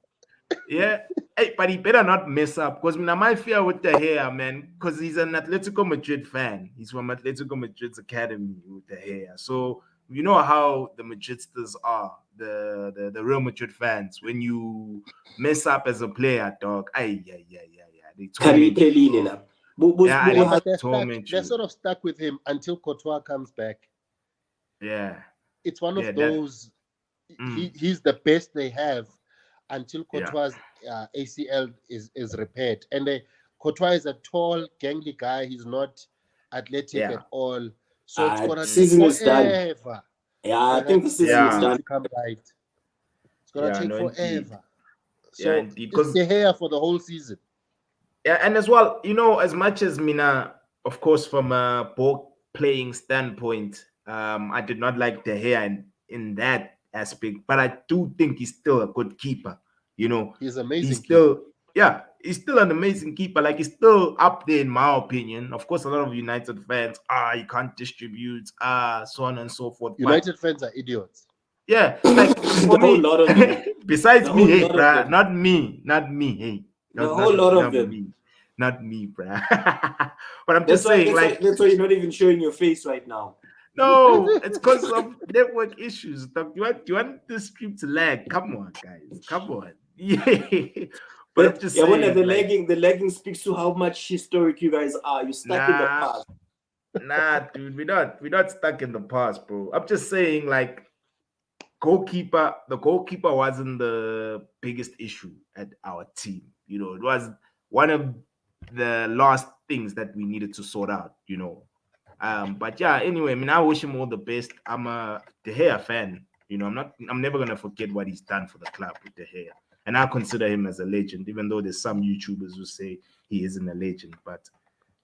yeah, hey, but he better not mess up because my fear with the hair, man, because he's an Atletico Madrid fan. He's from Atletico Madrid's academy with the hair. So you know how the Madridsters are, the Real Madrid fans. When you mess up as a player, dog, yeah. They torment you. Yeah, Yeah, they torment they're you. sort of stuck with him until Courtois comes back. Yeah. It's one of Yeah, that- those. He's the best they have until Yeah. Courtois' ACL is repaired. And Courtois is a tall, gangly guy. He's not athletic Yeah. at all. So it's gonna take season is done. forever. Yeah, I think the season is Yeah. done. to come right. It's gonna take indeed. forever. So Yeah, indeed. it's the hair for the whole season. Yeah, and as well, as much as Mina, of course, from a ball playing standpoint, I did not like De Gea in that aspect, but I do think he's still a good keeper. He's amazing. He's still an amazing keeper. Like he's still up there in my opinion. Of course, a lot of United fans, he can't distribute, so on and so forth. United fans are idiots. Yeah, like for The whole me, lot of them. besides The me, whole hey, lot of bruh, them. not me, hey. The whole lot of them. Not me, bruh. But I'm That's just saying, that's why you're not even showing your face right now. no, it's because of network issues. Dog. You want the stream to lag? Come on, guys, come on. Yeah, but I'm just saying, when the lagging speaks to how much historic you guys are. You're stuck in the past. Nah, dude, we're not stuck in the past, bro. I'm just saying, like, the goalkeeper wasn't the biggest issue at our team. It was one of the last things that we needed to sort out. But yeah, anyway, I mean, I wish him all the best. I'm a De Gea fan. I'm never gonna forget what he's done for the club with De Gea, and I consider him as a legend. Even though there's some YouTubers who say he isn't a legend, but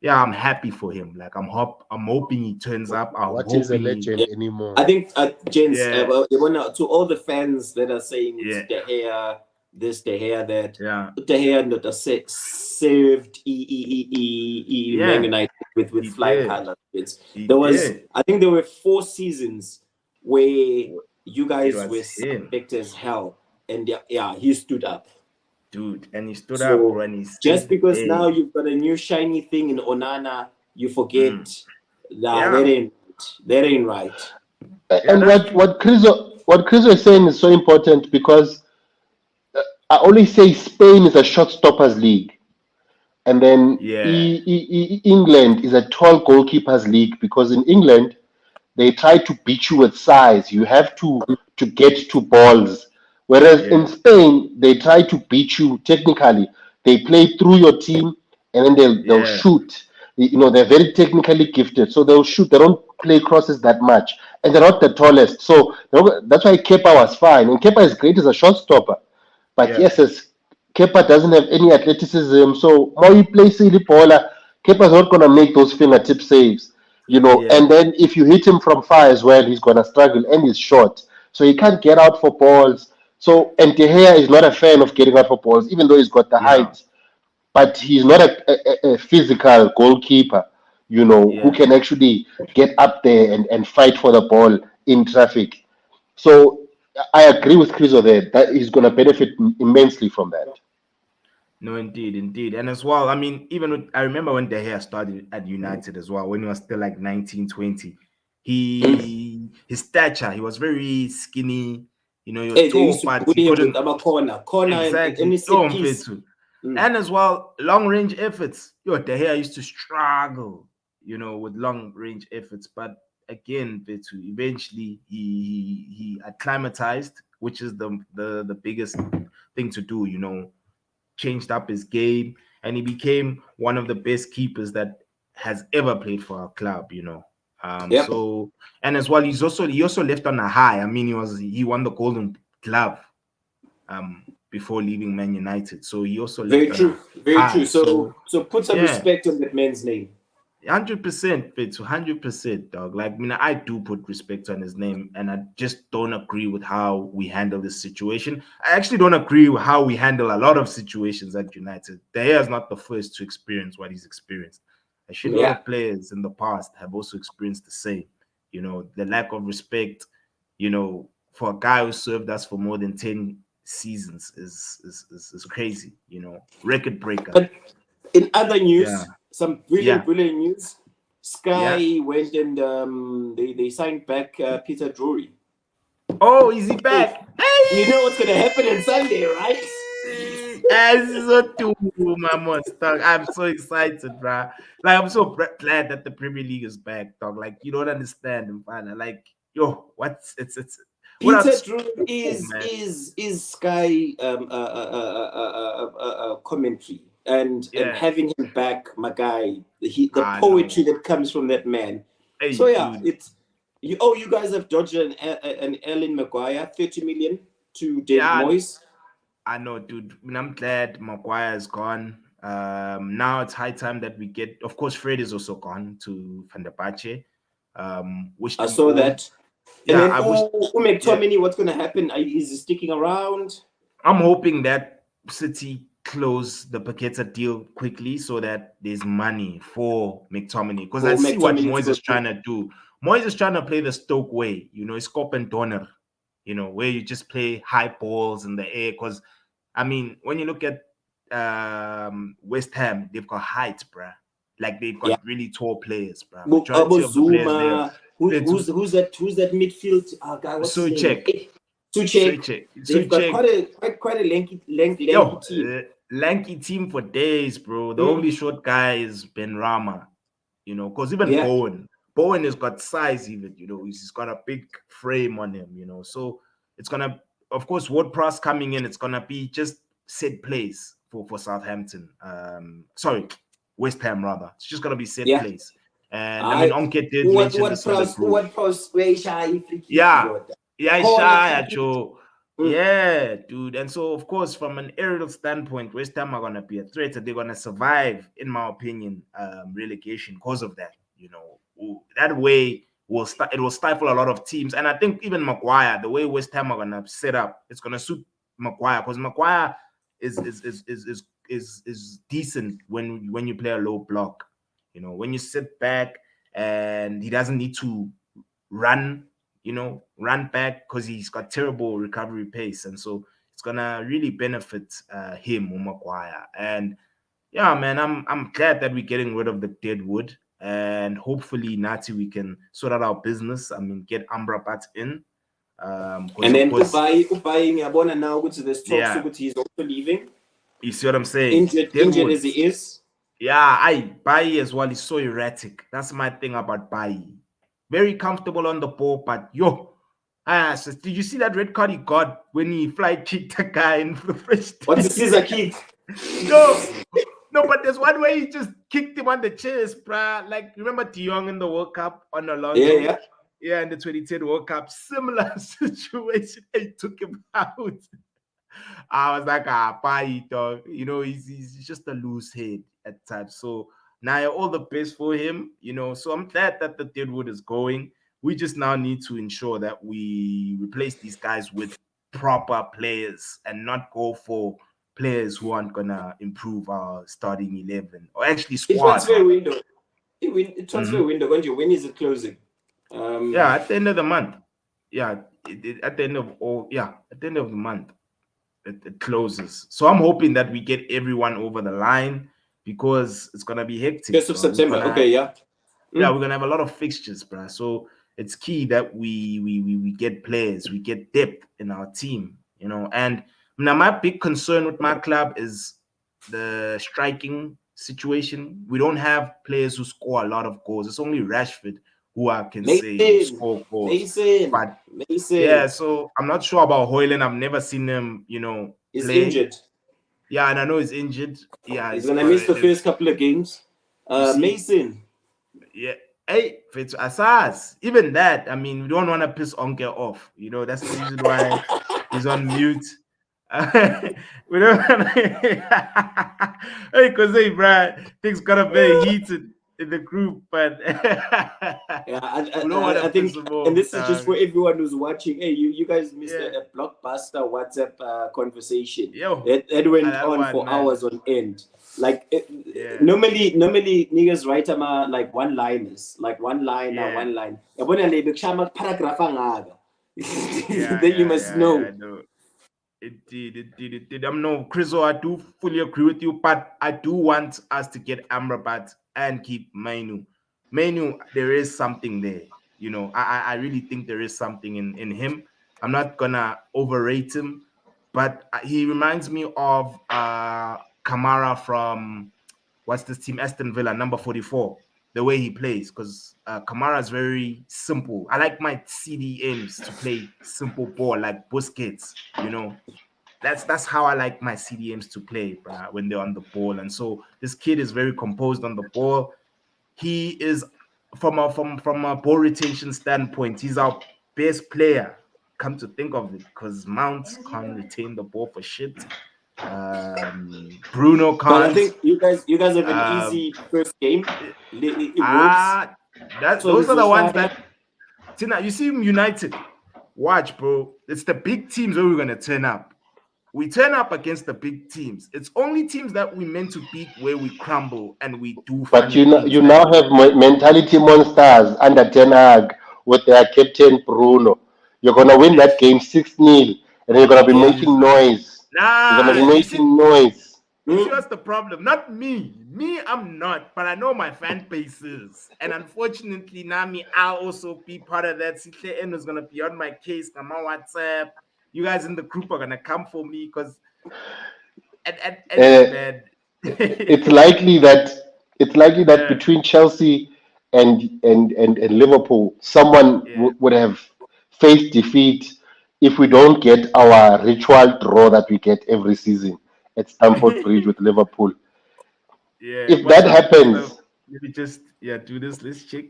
yeah, I'm happy for him. Like I'm hoping he turns up. What is a legend anymore? I think, gents, Yeah. To all the fans that are saying Yeah. it's De Gea, this, De Gea, that, Yeah, De Gea not served Man United with He flying did. colors. he There was, did. I think there were 4 seasons where you guys It were was him. suspect as hell, and he stood up. Dude, and he stood So, up, bro, and he Just said, because hey, now you've got a new shiny thing in Onana, you forget Yeah. that ain't right. And that's what Chris is saying is so important because I always say Spain is a shot stoppers league, and then Yeah. England is a tall goalkeepers league because in England they try to beat you with size. You have to get to balls. Whereas Yeah. in Spain, they try to beat you technically. They play through your team and then they'll Yeah. shoot. They're very technically gifted. So they'll shoot. They don't play crosses that much. And they're not the tallest. So that's why Kepa was fine. And Kepa is great as a shot stopper. But Yeah. yes, as Kepa doesn't have any athleticism. So more you play silly baller, Kepa's not going to make those fingertip saves. Yeah. And then if you hit him from far as well, he's gonna struggle, and he's short, so he can't get out for balls. So, and De Gea is not a fan of getting out for balls, even though he's got the Yeah. height, but he's not a physical goalkeeper, who Yeah. can actually get up there and fight for the ball in traffic. So I agree with Chris there that he's going to benefit immensely from that. No, indeed, indeed. And as well, I mean, I remember when De Gea started at United as well, when he was still like 19, 20. His stature, he was very skinny, he was Hey, they tall, used to but he bully him with couldn't a corner and exactly. any set piece. And as well, long range efforts. De Gea used to struggle, with long range efforts. But again, Betu, eventually he acclimatized, which is the biggest thing to do, changed up his game, and he became one of the best keepers that has ever played for our club. Yep. So, and as well, he also left on a high. I mean, he won the Golden Glove before leaving Man United. So he also Very left on true. a Very true. high. So So put some yeah, respect on that man's name. 100%, Fitz, 100%, dog. Like, I mean, I do put respect on his name, and I just don't agree with how we handle this situation. I actually don't agree with how we handle a lot of situations at United. De Gea is not the first to experience what he's experienced. A shitload Yeah. of players in the past have also experienced the same. The lack of respect, for a guy who served us for more than 10 seasons is crazy, record breaker. But in other Yeah, news, some yeah, brilliant news. yeah. Sky went and they signed back Peter Drury. Oh, is he So back? you know what's gonna happen on Sunday, right? As so too, my must dog. I'm so excited, bro. Like I'm so glad that the Premier League is back, dog. Like you don't understand, man. Like yo, what's it's Peter without Drury oh, man. is Sky commentary, and Yeah, having him back, my guy, the I poetry know. that comes from that man. So Hey, yeah, dude. it's you guys have dodged an Ellen Maguire 30 million to David Yeah, Moyes. I know, dude. I mean, I'm glad Maguire is gone. Now it's high time that we get. Of course, Fred is also gone to Van der Bache. Wish I them saw all. that. And Yeah, then I wish. Yeah, McTominay, what's gonna happen? Is he sticking around? I'm hoping that City close the Paqueta deal quickly so that there's money for McTominay. Because I For see what McTominay to Moyes go is to? trying to do. Moyes is trying to play the Stoke way, it's Cop and Donner, where you just play high balls in the air. Because, I mean, when you look at West Ham, they've got height, bruh. Like they've Yeah. got really tall players, bruh. Majority of the players there, Zuma. Who's that midfield guy? What's his so name? check, so Suchek. check, so They've got check. quite a lanky Yo, team. lanky team for days, bro. The Mm. only short guy is Ben Rama, because even Yeah. Bowen has got size, even, he's got a big frame on him, So it's gonna, of course, WordPress coming in, it's gonna be just set plays for Southampton. Sorry, West Ham rather. It's just gonna be set Yeah. plays. And I mean, I Onket did mention this in the group. what pros where shy free kick Yeah, ndoda. yeah, Corner shy, free kick. Joe. Mm. Yeah, dude. And so, of course, from an aerial standpoint, West Ham are going to be a threat. They're going to survive, in my opinion, relegation because of that. That way it will stifle a lot of teams. And I think even Maguire, the way West Ham are going to set up, it's going to suit Maguire because Maguire is decent when you play a low block. When you sit back and he doesn't need to run run back because he's got terrible recovery pace. And so it's gonna really benefit him, Maguire. And yeah, man, I'm glad that we're getting rid of the dead wood. And hopefully, Nati, we can sort out our business. I mean, get Amrabat in. Because And of then course, Ubai ngiyabona now ukuthi there's talks yeah, ukuthi he's also leaving. you see what I'm saying? Injured as he is. Yeah, Bayi as well is so erratic. That's my thing about Bayi. Very comfortable on the ball, but so did you see that red card he got when he fly kicked a guy in the first? What's the scissor kick? No, no, but there's one way he just kicked him on the chest, bruh. Like, remember De Jong in the World Cup on Alonso? Yeah. Yeah, in the 2010 World Cup, similar situation. He took him out. I was like, Bayi, dog. He's just a loose head at times. So Now, all the best for him, So I'm glad that the Deadwood is going. We just now need to ensure that we replace these guys with proper players and not go for players who aren't gonna improve our starting 11 or actually The squad. transfer window. Transfer Mhm. window. When is it closing? Yeah, at the end of the month. Yeah, at the end of at the end of the month, it closes. So I'm hoping that we get everyone over the line because it's gonna be hectic. 1st of September. Okay, yeah. Yeah, we're gonna have a lot of fixtures, bruh. So it's key that we get players, we get depth in our team, And now my big concern with my club is the striking situation. We don't have players who score a lot of goals. It's only Rashford who I can say score goals. But Mason. Yeah, so I'm not sure about Hoyland. I've never seen him, He's play. injured. Yeah, and I know he's injured. Yeah, he's gonna miss the first couple of games. Mason. Yeah. Hey, Fitz Asas. Even that, I mean, we don't want to piss Onke off. That's the reason why he's on mute. We don't hey, because hey, Brad, things got up very heated in the group, but I think, and this is just for everyone who's watching. Hey, you guys missed a blockbuster WhatsApp conversation. That went on for hours on end. Like normally niggas write like one-liners, like one line. Paragraph then you must know. Indeed. No, Chris, I do fully agree with you, but I do want us to get Amrabat and keep Mainu. Mainu, there is something there. I really think there is something in him. I'm not gonna overrate him, but he reminds me of Kamara from what's this team? Aston Villa, number 44. The way he plays, because Kamara is very simple. I like my CDMs to play simple ball like Busquets. That's how I like my CDMs to play, bruh, when they're on the ball. And so this kid is very composed on the ball. He is from a ball retention standpoint, he's our best player. Come to think of it, because Mount can't retain the ball for shit. Bruno can't. But I think you guys have an easy first game. Those are the ones that Tina, you see United. Watch, bro. It's the big teams where we're gonna turn up. We turn up against the big teams. It's only teams that we meant to beat where we crumble and we do. But you now have mentality monsters under Ten Hag with their captain Bruno. You're gonna win that game 6-0, and you're gonna be making noise. You're gonna be making noise. You see what's the problem? Not me. Me, I'm not. But I know my fan base is. And unfortunately, Nami, I'll also be part of that. CKN is gonna be on my case. I'm on WhatsApp. You guys in the group are gonna come for me because it's likely that between Chelsea and Liverpool, someone would have faced defeat if we don't get our ritual draw that we get every season at Stamford Bridge with Liverpool. If that happens, maybe just do this. Let's check.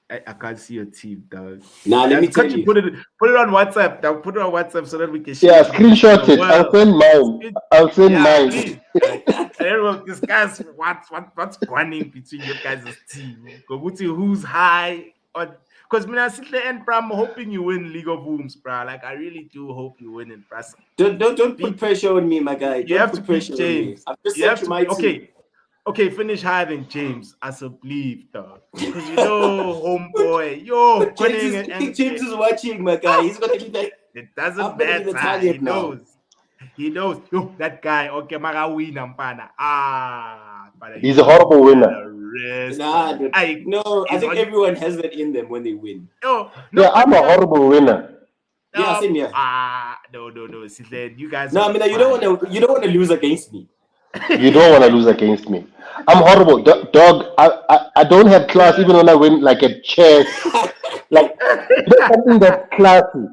I can't see your team, dog. Nah, let me tell you. Put it on WhatsApp. Now put it on WhatsApp so that we can share. Yeah, screenshot it. I'll send mine. And everyone discuss what's running between your guys' team. Who's high on? Because I sit there and I'm hoping you win League of Wombs, bro. Like I really do hope you win it, bro. Don't put pressure on me, my guy. You have to pressure James. I've just sent you my team. Okay, finish higher than James as a believe, dog. Because homeboy, yo, James is watching, my guy. He's gonna be like, it doesn't matter. He knows. Yo, that guy. Okay, Maga win, Ampana. He's a horrible winner. I think everyone has that in them when they win. I'm a horrible winner. Yeah, same here. No. See, then you guys. No, I mean, you don't want to lose against me. You don't want to lose against me. I'm horrible, dog. I don't have class even when I win like a chess, like something that's classy.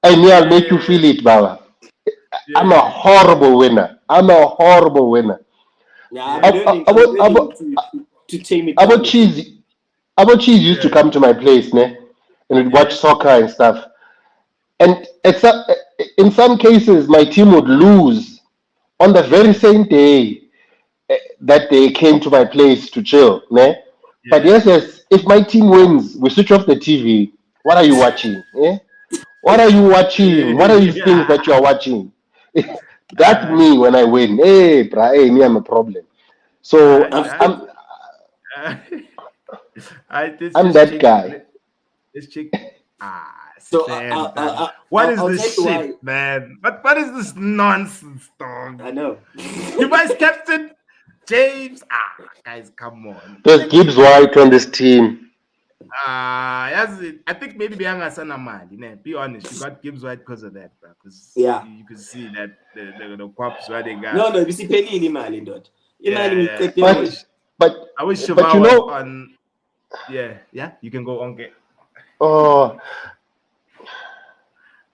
And I'll make you feel it, Baba. I'm a horrible winner. Yeah, I'm learning to tame it down. About cheese used to come to my place, and we'd watch soccer and stuff. And in some cases, my team would lose on the very same day. that they came to my place to chill, ne? But yes, if my team wins, we switch off the TV. What are you watching? Eh? What are you watching? What are these things that you are watching? That's me when I win. Hey, bra, hey, me, I'm a problem. So I'm that guy. This chick. So what is I'll this tell you shit, man? What is this nonsense, dog? I know. You vice captain James. Guys, come on. There's Gibbs White on this team. Yes, I think maybe Bianga Sanamad. Be honest, you got Gibbs White because of that, bro. Because you could see that the quaps where they got. No, you see, Penny in Mali, not. But I wish but you know, on. Yeah, you can go on. Okay. Oh,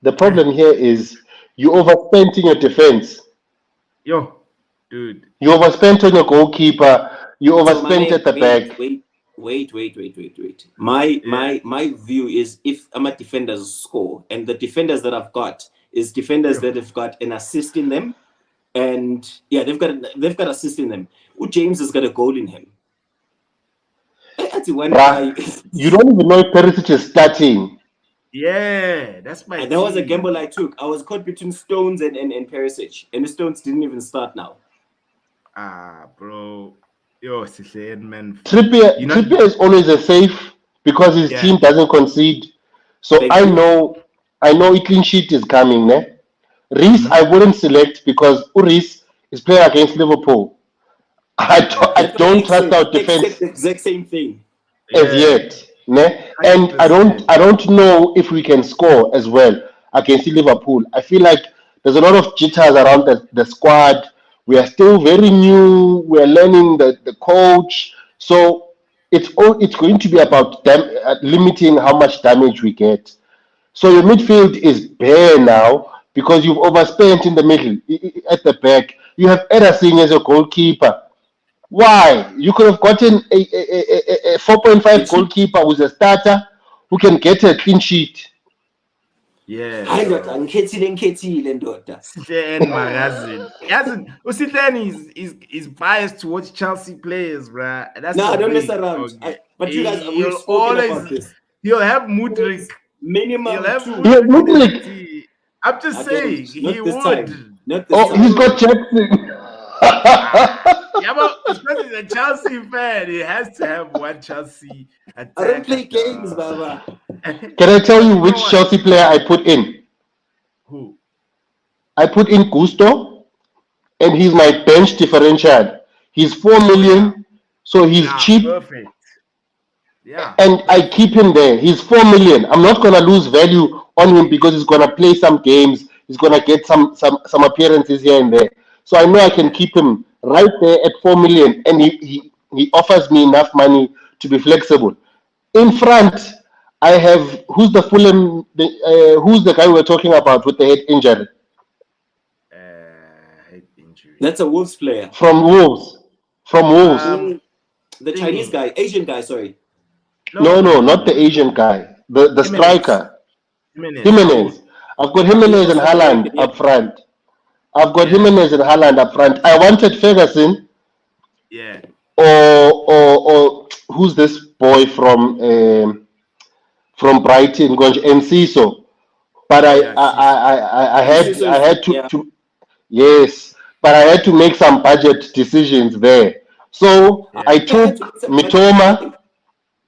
the problem here is you overspent in your defense. Yo, dude. You overspent on your goalkeeper. You overspent at the back. Wait. My view is if I'm a defenders score, and the defenders that I've got is defenders that have got an assist in them, and they've got assist in them. James has got a goal in him. You don't even know if Perisic is starting. Yeah, that's my. That was a gamble I took. I was caught between Stones and Perisic, and the Stones didn't even start now. Bro, yo, man. Trippier is always a safe because his team doesn't concede. So I know a clean sheet is coming. Ne? Reece, I wouldn't select because Reece is playing against Liverpool. I don't trust our defense. The exact same thing. As yet, ne? And I don't know if we can score as well against Liverpool. I feel like there's a lot of jitters around the squad. We are still very new. We are learning the coach, so it's going to be about limiting how much damage we get. So your midfield is bare now because you've overspent in the middle at the back. You have Ederson as a goalkeeper. Why? You could have gotten a 4.5 goalkeeper who's a starter who can get a clean sheet. Yeah. He's biased towards Chelsea players, bruh. I don't mess around. But you guys, we've spoken about this. He'll have Mudryk. Minimum He'll have Mudryk. I'm just saying, he would. He's got Jackson. But especially the Chelsea fan, he has to have one Chelsea attack. I don't play games, Baba. Can I tell you which Chelsea player I put in? Who? I put in Gusto, and he's my bench differential. He's 4 million, so he's cheap. Perfect. Yeah. And I keep him there. He's 4 million. I'm not gonna lose value on him because he's gonna play some games. He's gonna get some appearances here and there. So I know I can keep him right there at 4 million, and he offers me enough money to be flexible. In front, I have who's the guy we're talking about with the head injury? Head injury. That's a Wolves player. From Wolves. The Chinese guy, Asian guy, sorry. No, not the Asian guy. The striker. Jimenez. I've got Jimenez and Haaland up front. Jimenez and Haaland up front. I wanted Ferguson. Yeah. Or who's this boy from Brighton, Enciso. But I had to yes, but I had to make some budget decisions there. So I took Mitoma.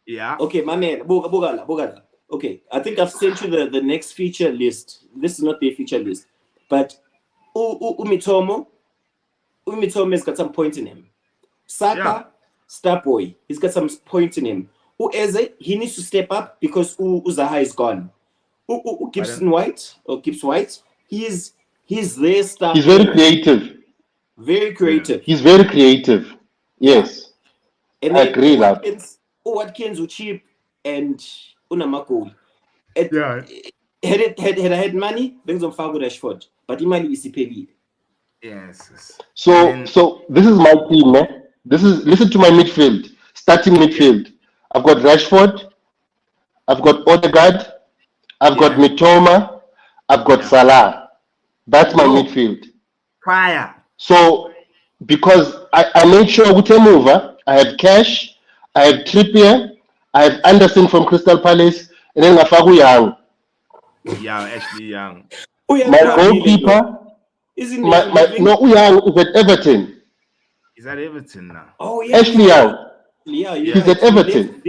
Yeah. Okay, my man, Bogala. Okay, I think I've sent you the next feature list. This is not the feature list, but Umitomo has got some points in him. Saka, star boy, he's got some points in him. Eze, he needs to step up because Zaha is gone. Gibbs White, he's their star. He's very creative. Very creative. He's very creative. Yes. And I agree now. Watkins were cheap and Unamako. Had I had money, brings on Fago Rashford. But imali isiphelile. Yes. So this is my team, man. Listen to my midfield. Starting midfield. I've got Rashford, I've got Odegaard, I've got Mitoma, I've got Salah. That's my midfield. Fire. So because I made sure Utemuva, I had Cash, I had Trippier, I had Anderson from Crystal Palace, and then Ngafaku Young. Yeah, Ashley Young. My goalkeeper, isn't no, Young is at Everton. Is that Everton now? Oh yeah, Ashley Young. Yeah, he's at Everton.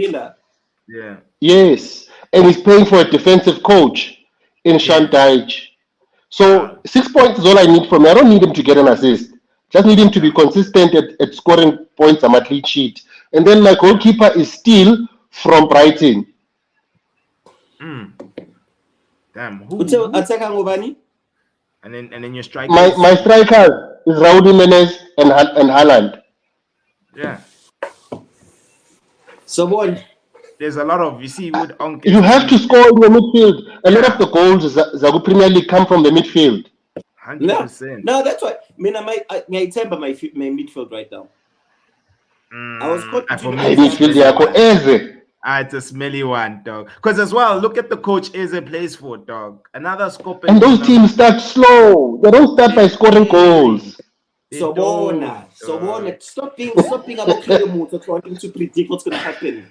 Yeah. Yes, and he's playing for a defensive coach in Shantaich. So 6 points is all I need from him. I don't need him to get an assist. Just need him to be consistent at scoring points on my clean sheet. And then my goalkeeper is still from Brighton. Damn. And then your striker. My striker is Raul Jimenez and Haaland. Yeah. So what? There's a lot of with Uncle. You have to score in the midfield. A lot of the goals Zagu Premier League come from the midfield. 100%. No, that's why. I mean, I temper my midfield right now. I was caught it's a smelly one, dog. Because as well, look at the coach Eze plays for, dog. Another scope. And those teams start slow. They don't start by scoring goals. Sobona. Stop being about clear moves of wanting to predict what's going to happen.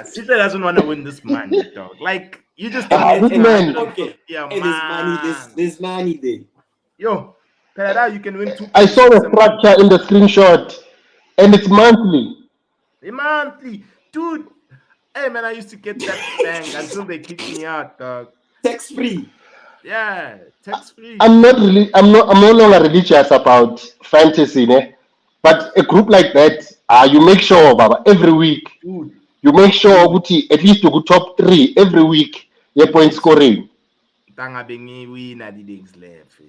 Sita doesn't want to win this money, dog. Like, you just good man. Okay. Yeah, there's money there. Yo, Canada, you can win 2. I saw the structure in the screenshot, and it's monthly. Monthly, dude. Hey man, I used to get that bank until they kicked me out, dog. Tax free. Yeah, tax free. I'm no longer religious about fantasy, né? But a group like that, you make sure, Baba, every week. Dude. You make sure at least you go top 3 every week. Your point scoring. Tanga bengi win at the legs left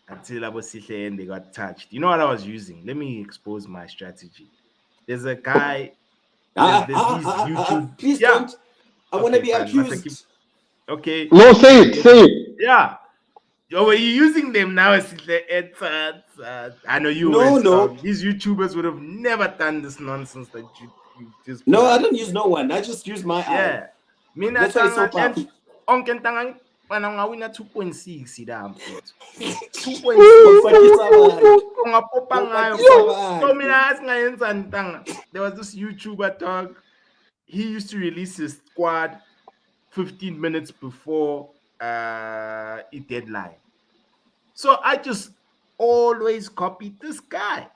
until I was sitting and they got touched. You know what I was using? Let me expose my strategy. There's a guy. There's these YouTube. Please don't. I want to be accused. Okay. No, say it. Yeah. Yo, were you using them now? I know you were. No. These YouTubers would have never done this nonsense that you just. No, I don't use no one. I just use my eye. That's why it's so powerful. When I win at 2.6, damn. 2.6. There was this YouTuber dog. He used to release his squad 15 minutes before a deadline. So I just always copied this guy.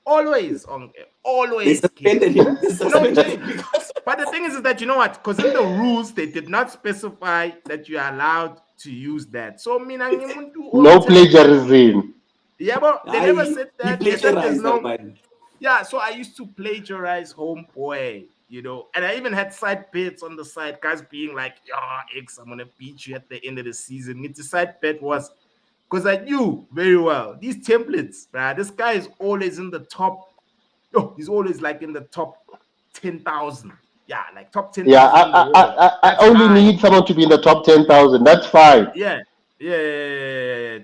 Always. They suspended him. But the thing is that, you know what? Because in the rules, they did not specify that you are allowed to use that. So, no plagiarism. Yeah, but they never said that. They said there's no. Yeah, so I used to plagiarize Homeboy, you know, and I even had side bets on the side, guys being like, X, I'm going to beat you at the end of the season. The side bet was, because I knew very well, these templates, right? This guy is always in the top, he's always like in the top 10,000. Yeah, like top 10,000. Yeah, I only need someone to be in the top 10,000. That's fine. Yeah,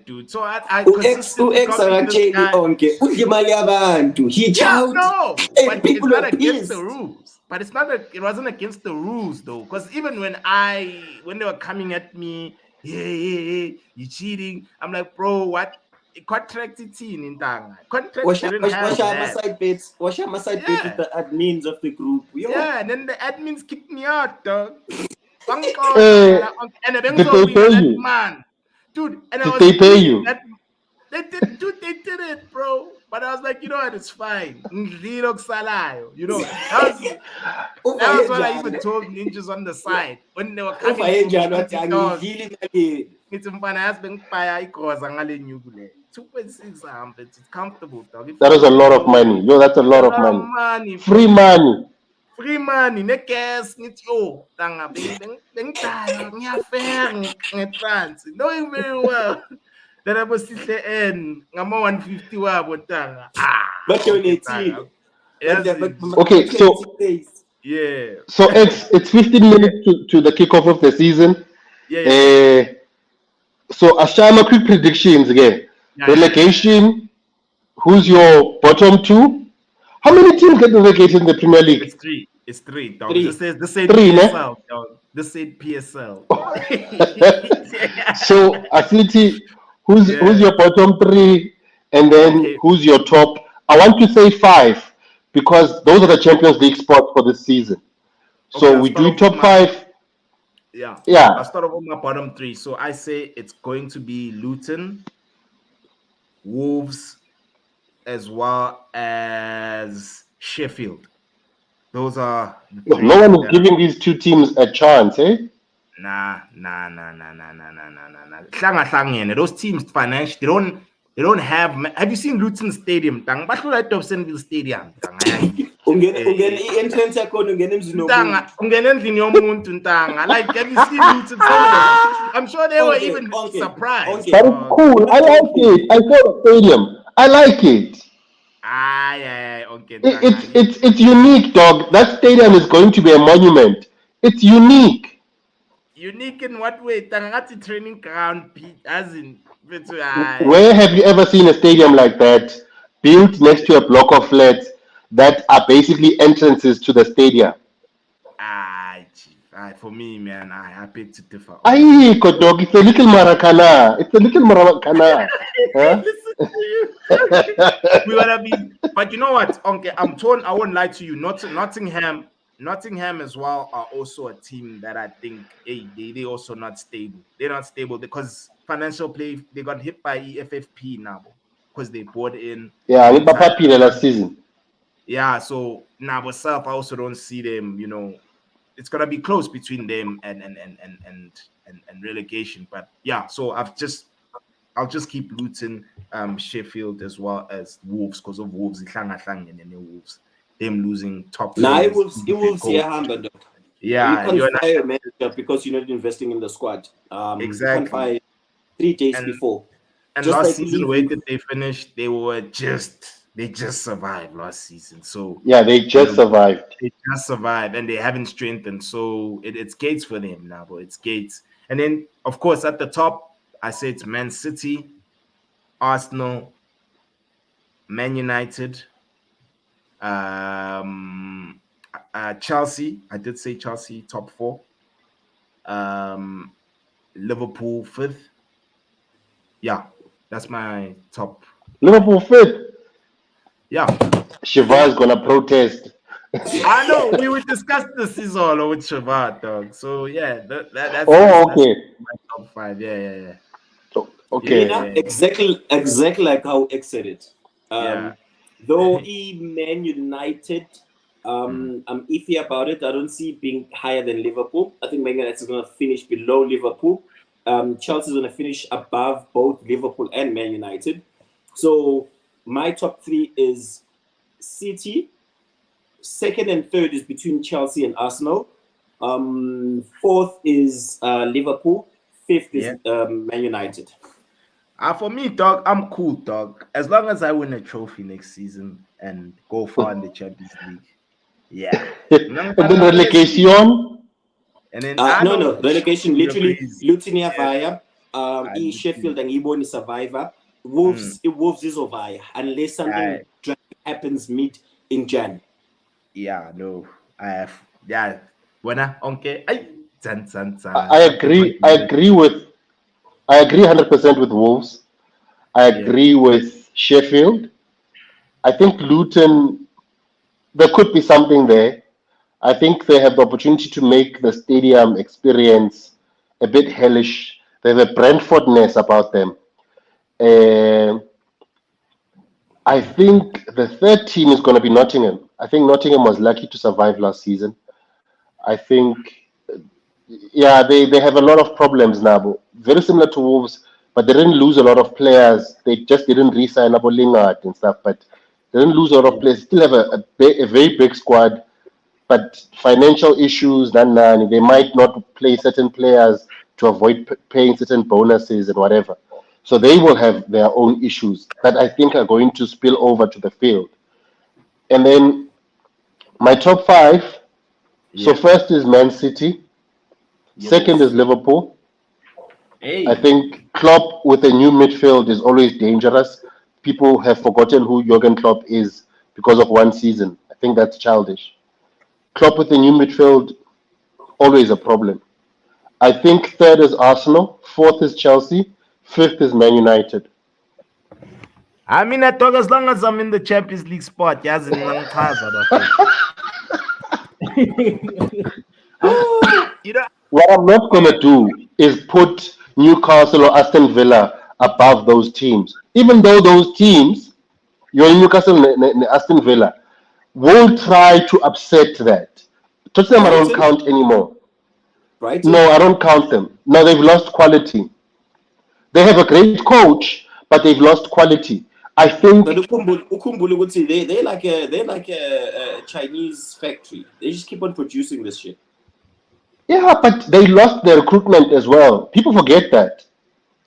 dude. So I X actually he shouts. No, but it's not against the rules. But it wasn't against the rules though, because even when they were coming at me, you cheating. I'm like, bro, what? Contract it in Tanga. Contract Wash my side bets with the admins of the group. Yeah, and then the admins kicked me out, dog. And did they pay you? Man. Dude, and did they pay you? They did it, bro. But I was like, you know what, it's fine. You know, that was what I even told ninjas on the side when they were coming. It's 2.6, it's comfortable, dog. That is a lot of money. Yo, that's a lot of money. Free money. Free money, ne gas, tanga knowing very well that I was sitting in 150 tanga. But you're 18. Okay, so yeah. So it's 15 minutes to the kickoff of the season. Yeah. So Ashama, quick predictions again. Relegation. Who's your bottom 2? How many teams get relegated in the Premier League? It's three, dog. This said PSL, dog. This said PSL. So City, Who's Yeah. your bottom three, and then Okay. who's your top? I want to say five because those are the Champions League spots for this season. Okay, So I'll we start do off with top my five. yeah. Yeah, I'll start off with my bottom three. So I say it's going to be Luton, Wolves, as well as Sheffield. Those are the no three one is that giving these two teams a chance, eh? nah. Hlanga. Those teams financially they don't have. Have you seen Luton Stadium? Tang, bahlula eDobsonville Stadium. Tang, ungena i-entrance yakhona ungena emzini Ntanga, womuntu. ungena endlini yomuntu ntanga. Like, have you seen Luton Stadium? I'm sure they were even surprised. But it's cool. I like it. I saw the stadium. I like it. Okay, It's unique, dog. That stadium is going to be a monument. It's unique. unique in what way? Tanga, that's a training ground, Pete. As in, Where have you ever seen a stadium like that built next to a block of flats that are basically entrances to the stadium? for me, man, I beg to differ. Aye, dog. It's a little Maracana. It's a little Maracana. Huh? Listen to you. We wanna be, but you know what? Okay, I'm torn. I won't lie to you. Nottingham as well are also a team that I think, hey, they also not stable. They're not stable because financial play. They got hit by EFFP now because they bought in. Yeah, with entire- Papa Pile last season. Yeah, so now myself, I also don't see them. It's gonna be close between them and relegation. But yeah, so I'll just keep Luton, Sheffield as well as Wolves because of Wolves. And then Wolves, them losing top. Nah, it players. will see a hammer, though. Yeah, you can't fire a manager because you're not investing in the squad. Exactly. You can't fire 3 days before. And Just last like season, leaving. where did they finish? They just survived last season. So Yeah, they just survived. they just survived and they haven't strengthened. So it's Gates for them now, but it's Gates. And then, of course, at the top, I say it's Man City, Arsenal, Man United, Chelsea. I did say Chelsea top 4. Liverpool 5th. Yeah, that's my top. Liverpool 5th. Yeah. Shiva is gonna protest. I know we would discuss the season with Shiva, dog. So yeah, that's okay. my top 5. Yeah. Okay. Yeah, exactly like how X said it. Yeah. Though Man United, I'm iffy about it. I don't see it being higher than Liverpool. I think Man United is going to finish below Liverpool. Chelsea is going to finish above both Liverpool and Man United. So my top 3 is City. 2nd and 3rd is between Chelsea and Arsenal. 4th is Liverpool. 5th is Man United. For me, dog, I'm cool, dog. As long as I win a trophy next season and go far in the Champions League. Yeah. And then relegation. And then no relegation. Literally, Luton Yeah. via. Sheffield and Iboni survivor. Wolves is over unless something drastic happens mid in Jan. Yeah, no. I have when okay. I agree 100% with Wolves. I agree with Sheffield. I think Luton, there could be something there. I think they have the opportunity to make the stadium experience a bit hellish. They have a Brentfordness about them. I think the 3rd team is going to be Nottingham. I think Nottingham was lucky to survive last season. I think, they have a lot of problems now. Very similar to Wolves, but they didn't lose a lot of players. They just didn't re-sign Lingard and stuff, but they didn't lose a lot of players. Still have a very big squad, but financial issues, they might not play certain players to avoid paying certain bonuses and whatever. So they will have their own issues that I think are going to spill over to the field. And then my top 5. So first is Man City. Second is Liverpool. I think Klopp with a new midfield is always dangerous. People have forgotten who Jurgen Klopp is because of one season. I think that's childish. Klopp with a new midfield, always a problem. I think 3rd is Arsenal. 4th is Chelsea. Fifth is Man United. I mean, I thought as long as I'm in the Champions League spot, yes, in you know, What I'm not gonna do is put Newcastle or Aston Villa above those teams, even though those teams, you're in Newcastle and Aston Villa, will try to upset that. Tottenham I don't Brighton? count anymore. Brighton? No, I don't count them. No, they've lost quality. They have a great coach, but they've lost quality. I think, But Ukumbulu would say they're like a Chinese factory. They just keep on producing this shit. yeah, but they lost their recruitment as well. People forget that.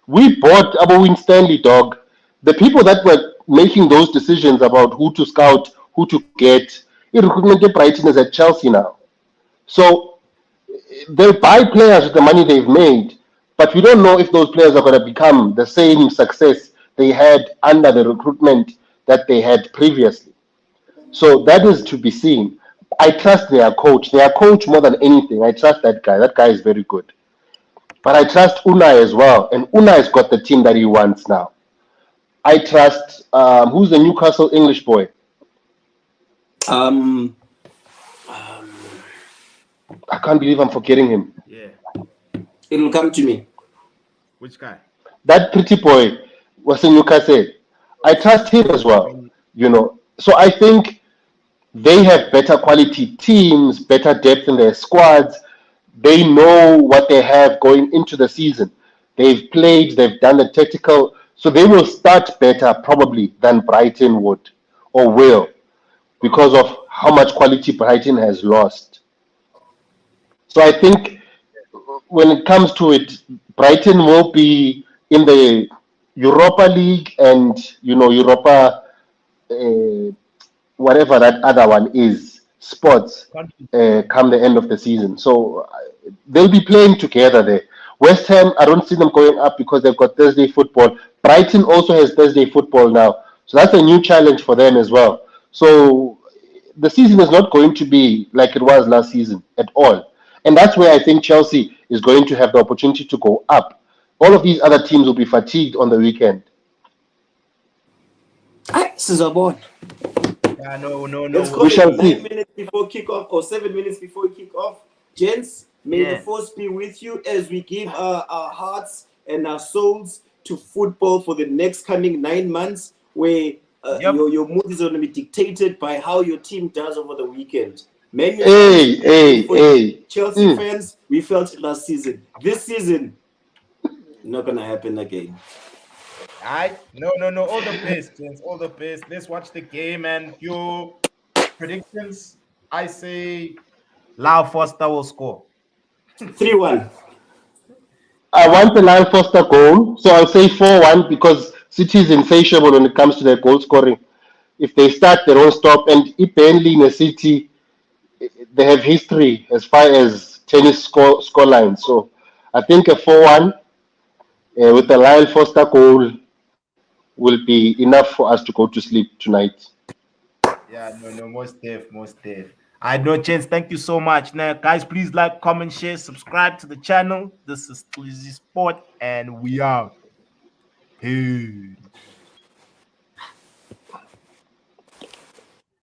We bought Win Stanley, dog. The people that were making those decisions about who to scout, who to get, recruitment at Brighton is at Chelsea now. So they buy players with the money they've made, but we don't know if those players are going to become the same success they had under the recruitment that they had previously. So that is to be seen. I trust their coach. Their coach more than anything. I trust that guy. That guy is very good. But I trust Unai as well. And Unai's got the team that he wants now. I trust, who's the Newcastle English boy? Um, I can't believe I'm forgetting him. yeah. It'll come to me. Which guy? That pretty boy was in Newcastle. I trust him as well. So I think they have better quality teams, better depth in their squads. They know what they have going into the season. They've played, they've done the tactical, so they will start better probably than Brighton would or will because of how much quality Brighton has lost. So I think when it comes to it, Brighton will be in the Europa League and Europa, whatever that other one is, sports, come the end of the season. So they'll be playing together there. West Ham, I don't see them going up because they've got Thursday football. Brighton also has Thursday football now. So that's a new challenge for them as well. So the season is not going to be like it was last season at all. And that's where I think Chelsea is going to have the opportunity to go up. All of these other teams will be fatigued on the weekend. This is a board. Yeah, no. Let's call We shall it see. 9 minutes before kickoff or 7 minutes before kickoff. Gents, may the force be with you as we give our hearts and our souls to football for the next coming 9 months, where your mood is going to be dictated by how your team does over the weekend. Chelsea fans, we felt it last season. This season, not going to happen again. No. All the best, gents. All the best. Let's watch the game and your predictions. I say Lau Foster will score. 3-1. I want the Lyle Foster goal, so I'll say 4-1 because City is insatiable when it comes to their goal scoring. If they start, they don't stop. And if Burnley in the City, they have history as far as tennis score lines. So I think a 4-1 with the Lyle Foster goal will be enough for us to go to sleep tonight. Yeah, no, most def. I know, gents. Thank you so much. Now, guys, please like, comment, share, subscribe to the channel. This is Sleazy Sport, and we out. Peace.